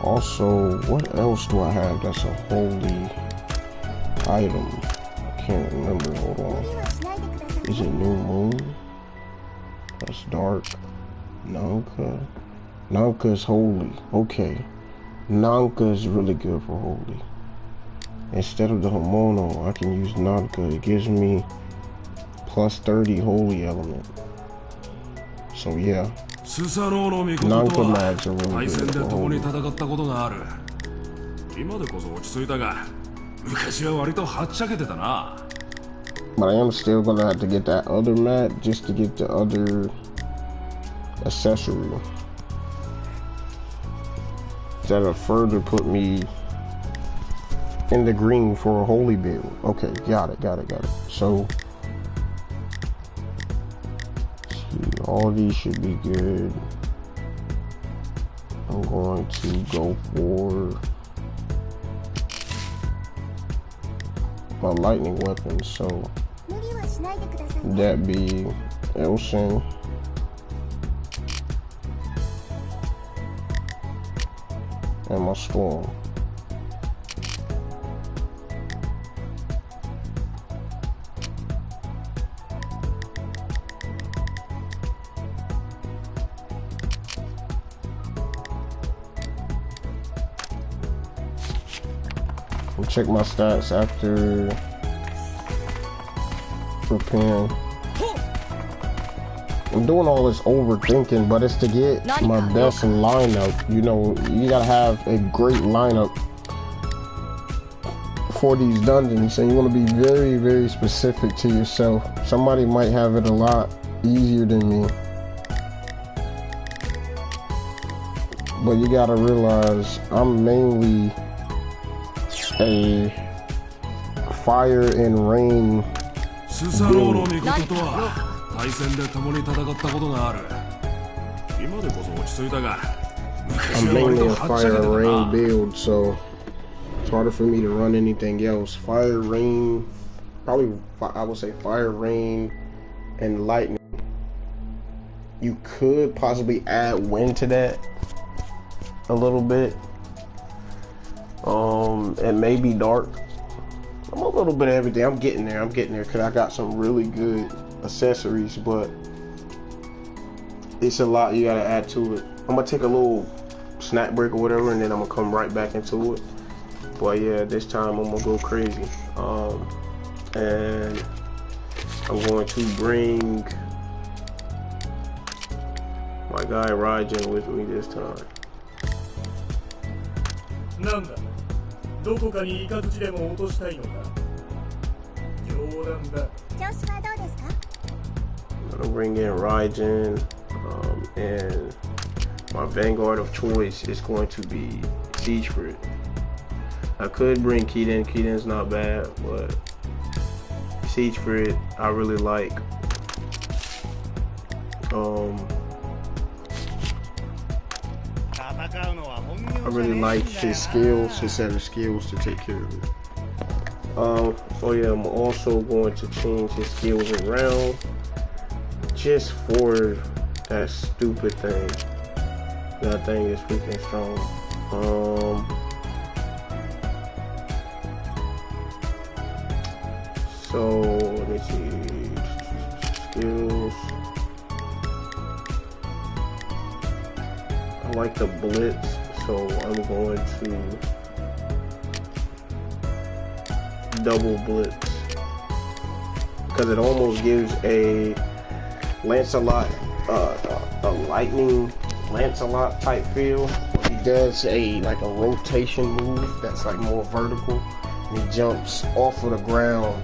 Also, what else do I have that's a holy item? I can't remember, hold on. Is it New Moon? That's dark. Nanka. Nanka is holy, okay. Nanka is really good for holy. Instead of the Homono, I can use Nanka. It gives me plus 30 holy element. So yeah, Nanka mags are really good for holy. But I am still gonna have to get that other mat just to get the other accessory. That'll further put me in the green for a holy build. Okay, got it. So, see, all these should be good. I'm going to go for my lightning weapon. So, that be Elson. And my storm. Check my stats after preparing. I'm doing all this overthinking, but it's to get my best lineup. You know, you gotta have a great lineup for these dungeons, and you want to be very, very specific to yourself. Somebody might have it a lot easier than me, but you gotta realize I'm mainly a fire and rain スサノオの御事とは対戦で共に戦ったことがある。今でこそ落ち着いたが、昔 I'm は割 mainly と a はっちゃけ fire て and た rain な。 build, so it's harder for me to run anything else. Fire, rain, probably I would say fire, rain, and lightning. You could possibly add wind to that a little bit. It may be dark. I'm a little bit of everything. I'm getting there because I got some really good accessories, but it's a lot you gotta add to it. I'm gonna take a little snack break or whatever, and then I'm gonna come right back into it. But yeah, this time I'm gonna go crazy. And I'm going to bring my guy Raijin with me this time. なんだ、どこかにイカズチでも落としたいのか。冗談だ。調子はどうですか？ I'm gonna bring in Raijin, and my vanguard of choice is going to be Siegfried. I could bring Keaton. Keaton's not bad, but Siegfried I really like. I really like his skills, his set of skills to take care of it. So yeah, I'm also going to change his skills around just for that stupid thing. That thing is freaking strong. So let me see, skills. I like the blitz, so I'm going to double blitz because it almost gives a Lancelot, a lightning Lancelot type feel. He does a rotation move that's like more vertical, and he jumps off of the ground.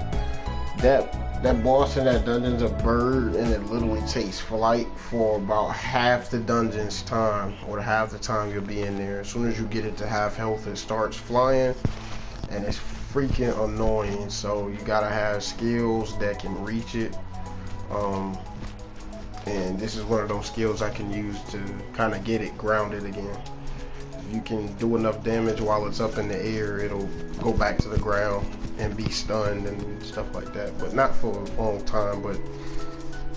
That boss in that dungeon's a bird, and it literally takes flight for about half the dungeon's time, or half the time you'll be in there. As soon as you get it to half health, it starts flying, and it's freaking annoying. So you gotta have skills that can reach it. And this is one of those skills I can use to kind of get it grounded again. If you can do enough damage while it's up in the air, it'll go back to the ground and be stunned and stuff like that. But not for a long time, but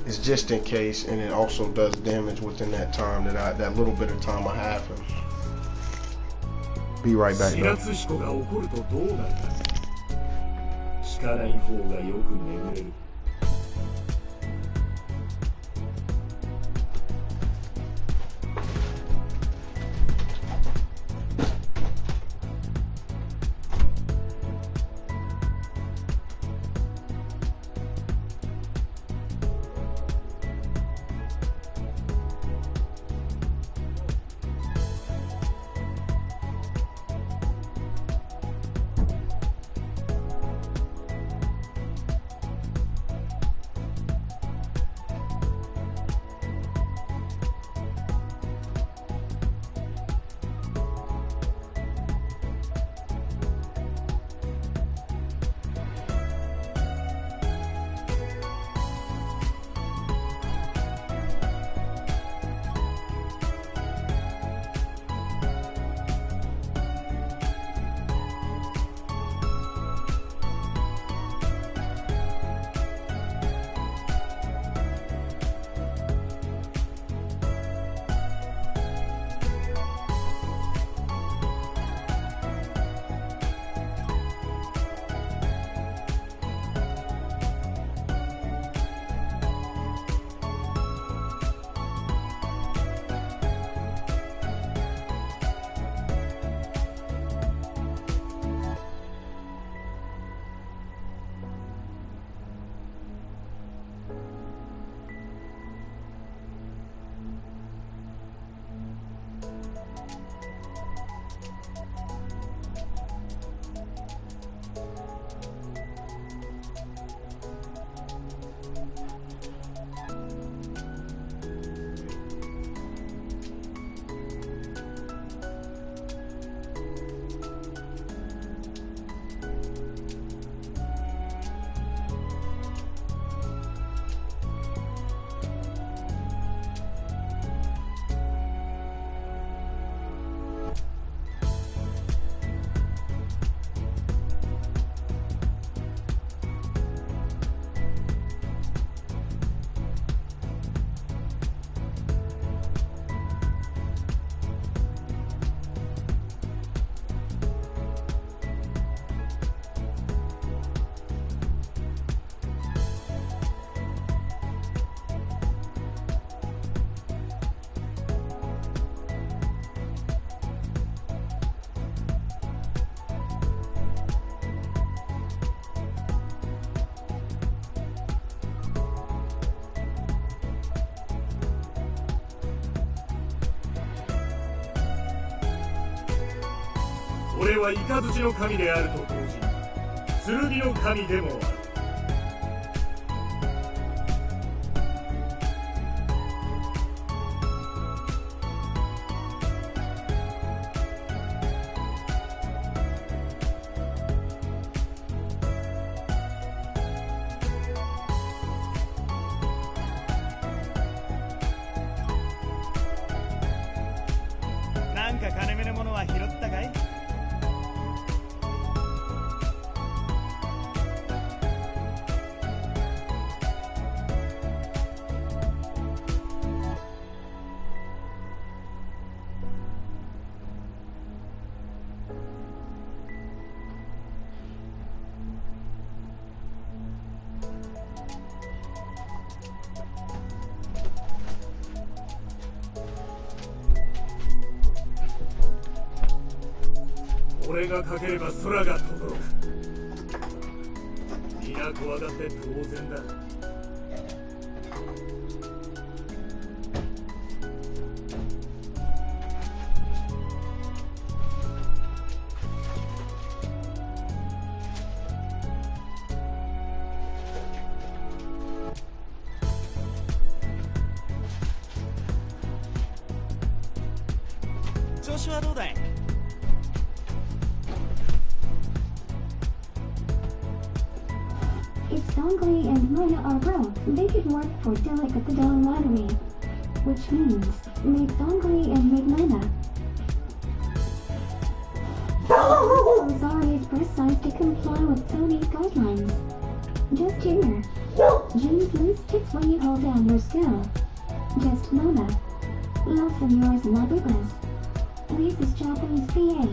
it's just in case, and it also does damage within that time, that little bit of time I have him. Be right back. 白津彦が怒るとどうなるか。叱らない方がよく眠れる。俺は雷の神であると同時に剣の神でもある。なんか金目のものは拾ったかい？俺がかければ空が轟く。皆怖がって当然だ。調子はどうだい？If Songli and Mona are broke, they could work for Delic at the Dollar Lottery. Which means, make Songli and make Mona. Rosario is precise to comply with Sony's guidelines. Just Junior. June's lose tips when you hold down your skill. Just Mona. Los Senores Madrigues. Lisa's Japanese PA.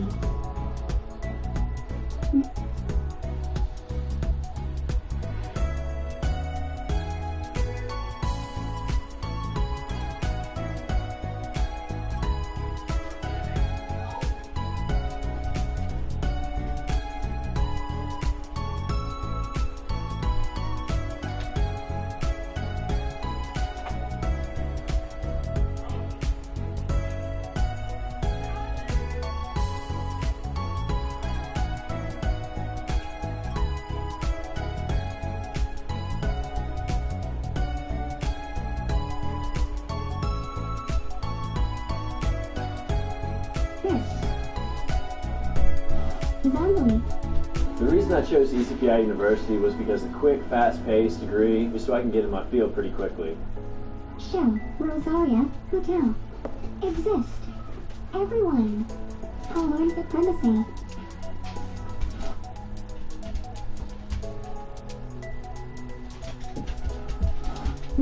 The reason I chose ECPI University was because the quick, fast-paced degree was so I can get in my field pretty quickly. Shell, Rosaria, Hotel. Exist. Everyone. Tolerant supremacy.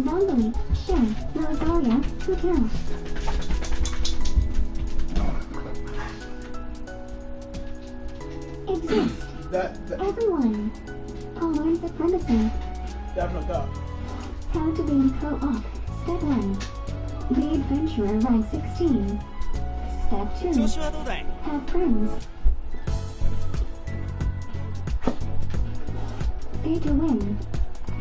Zombie, Shell, Rosaria, Hotel. Exist. Everyone. Tolerant supremacy. Definitely. How to be co-op. Step 1. Be adventurer rank 16. Step 2. 調子はどうだい？ Have friends. Pay to win.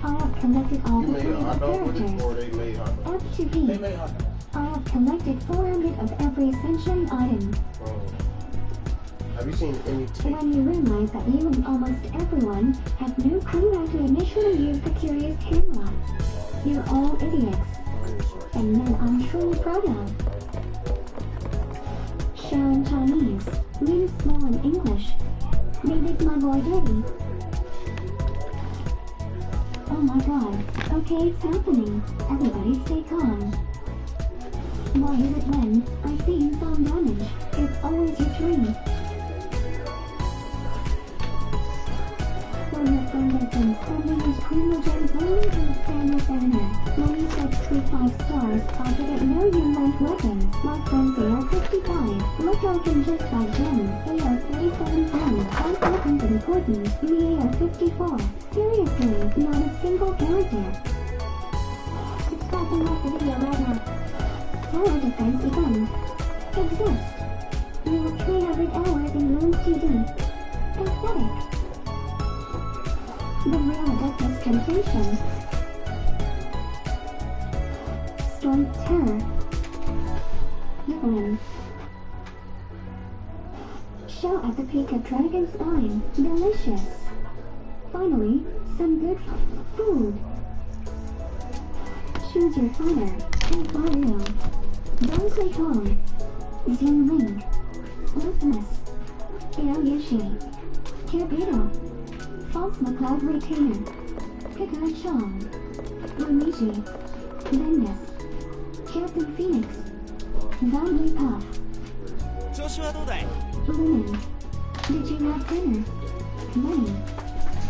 I have collected all You the made a hot creative dog with it, characters. or they made hot dog? F2P. They made hot dog. I have collected 400 of every essential item. Have you seen any tape? When you realize that you and almost everyone have no clue how to initially use the curious camera, you're all idiots. And men I'm truly proud of. Show in Chinese, means small in English. They did my boy dirty. Oh my god. Okay, it's happening. Everybody stay calm. Why is it when I see you some damage, it's always your dream? For your friend has been spending his primogens only in standard banner. When you said 5 stars, I didn't know you meant weapons. My friends AR-55. Look how can just buy gems. AR-37 friends. All weapons important. Me AR-54. Seriously, not a single character. Subscribe and like the video right now. Tower defense event. Exist. You have 300 hours in Room 2D. Pathetic. The real Adeptus Temptation. Storm Terror. Evelyn. shell at the peak of dragon spine. Delicious. Finally, some good food. Choose your fighter. Mario. Donkey Kong. Zing Ling. Lucimus. Aoyushi. Kirbydo. False McCloud Retainer. Pikachu. Luigi. Bendis. Captain Phoenix. Boundary Puff. 調子はどうだい Lumen. Did you have dinner? Money.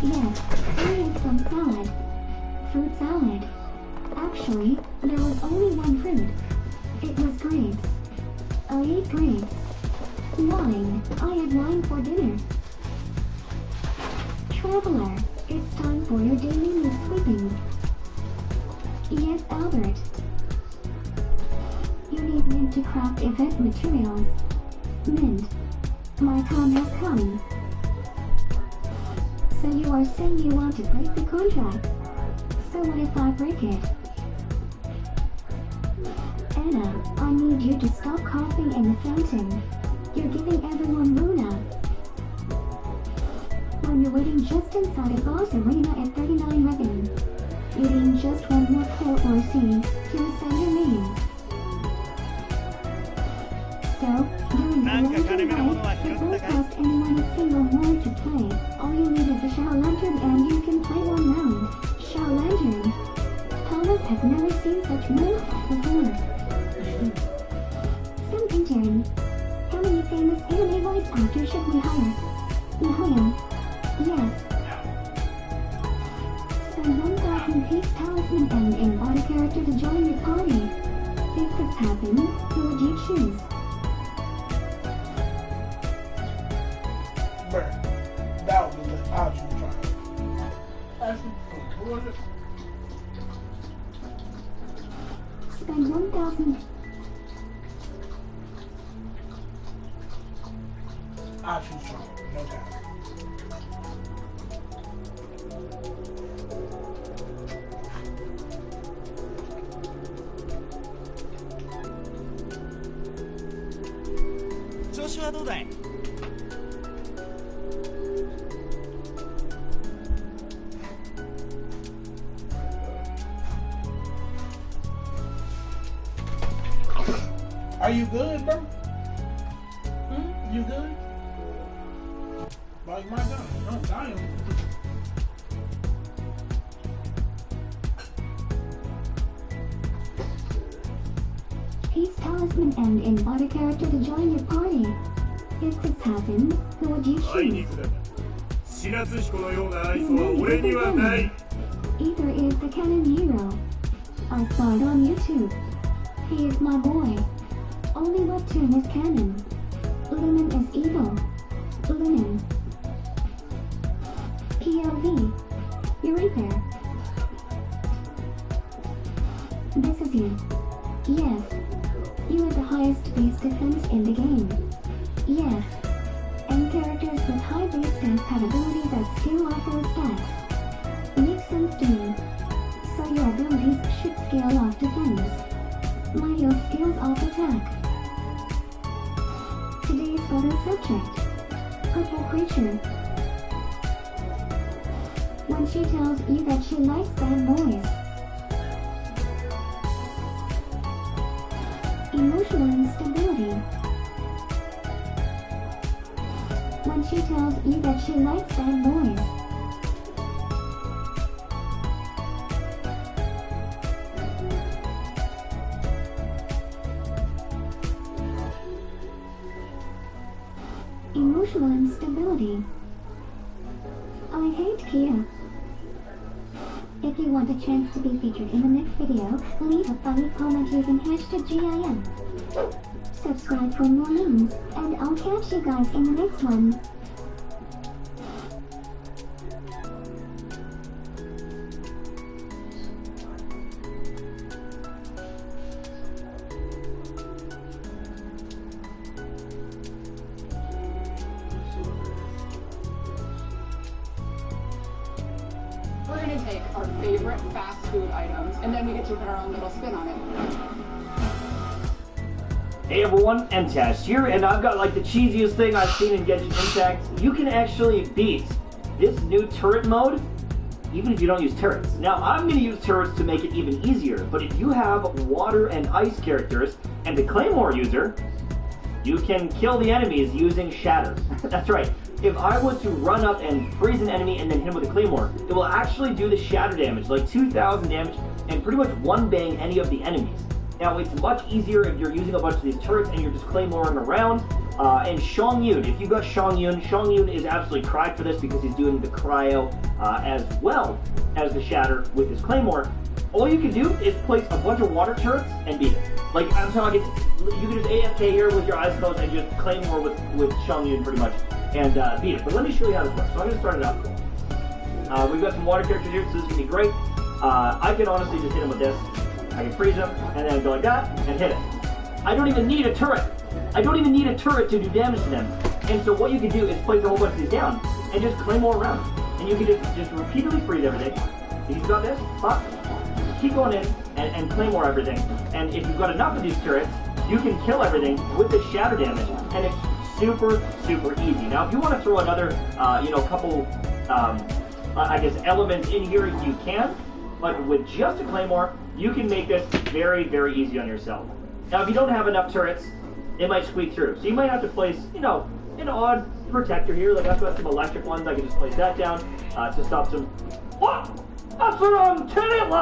Yes, I ate some salad. Fruit salad. Actually, there was only one fruit. It was grapes. I ate grapes. Wine. I had wine for dinner. Traveler, it's time for your daily sweeping. Yes, Albert. You need mint to craft event materials. Mint. My time has come. So you are saying you want to break the contract? So what if I break it? Anna, I need you to stop coughing in the fountain. You're giving everyone Luna. When you're waiting just inside a boss arena at 39 revenue, you need just one more call or scene to send your name. So, during the lantern fight, it won't cost anyone a single word to play. All you need is a Shao Lantern and you can play one round. Shao Lantern. Thomas has never seen such moves before. Some intern. How many famous anime voice actors should we hire? Nahoya. Yes. Spend 1,000 piece talisman and invite a character to join your party. If this happened, who would you choose? That was the option trial. Asking for bullshit. Spend 1,000. Option trial, no doubt. Are you good, bro? You good? Like my dying. I'm dying. Peace talisman and invite a character to join your party. If this happened, who would you choose? Either is the canon hero. I saw it on YouTube. He is my boy. Only webtoon is canon. Lumen is evil. Lumen. PLV. You're right there. This is you. Yes. You are the highest base defense in the game. Yes. And characters with high base stats have abilities that scale off those stats. Makes sense to me. So your abilities should scale off defense. My heal scales off attack. Today's photo subject. Purple creature. When she tells you that she likes bad boys. Emotional instability. When she tells you that she likes bad boys. Emotional instability. I hate Kia. If you want a chance to be featured in the next video, leave a funny comment using hashtag GIM. Subscribe for more memes, and I'll catch you guys in the next one. We're going to take our favorite fast food items, and then we get to put our own little spin on it. Hey everyone, Entast here, and I've got like the cheesiest thing I've seen in Genshin Impact. You can actually beat this new turret mode, even if you don't use turrets. Now, I'm going to use turrets to make it even easier, but if you have water and ice characters and the Claymore user, you can kill the enemies using shatters. That's right. If I was to run up and freeze an enemy and then hit him with a Claymore, it will actually do the shatter damage, like 2,000 damage, and pretty much one-bang any of the enemies. Now, it's much easier if you're using a bunch of these turrets and you're just Claymoring around. And Shongyun, if you've got Shongyun is absolutely cried for this because he's doing the cryo as well as the shatter with his Claymore. All you can do is place a bunch of water turrets and beat it. Like, I'm talking, you can just AFK here with your eyes closed and just Claymore with Shongyun pretty much and beat it. But let me show you how this works. So I'm going to start it out. We've got some water characters here, so this is going to be great. I can honestly just hit him with this. I can freeze him, and then go like that, and hit it. I don't even need a turret. I don't even need a turret to do damage to them. And so what you can do is place a whole bunch of these down, and just Claymore around. And you can just repeatedly freeze everything. If you've got this, pop, keep going in, and Claymore everything. And if you've got enough of these turrets, you can kill everything with the shatter damage, and it's super, super easy. Now, if you want to throw another, couple, I guess, elements in here, you can. But with just a Claymore, you can make this very, very easy on yourself. Now, if you don't have enough turrets, it might squeak through. So you might have to place, an odd protector here. Like I've got some electric ones. I can just place that down to stop some... What? That's what I'm telling you!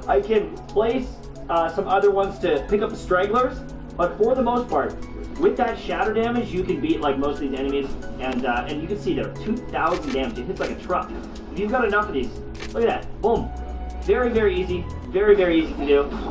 I can place some other ones to pick up the stragglers. But for the most part, with that shatter damage, you can beat like most of these enemies. And you can see there, 2,000 damage. It hits like a truck. If you've got enough of these, look at that. Boom. Very, very easy. Very, very easy to do.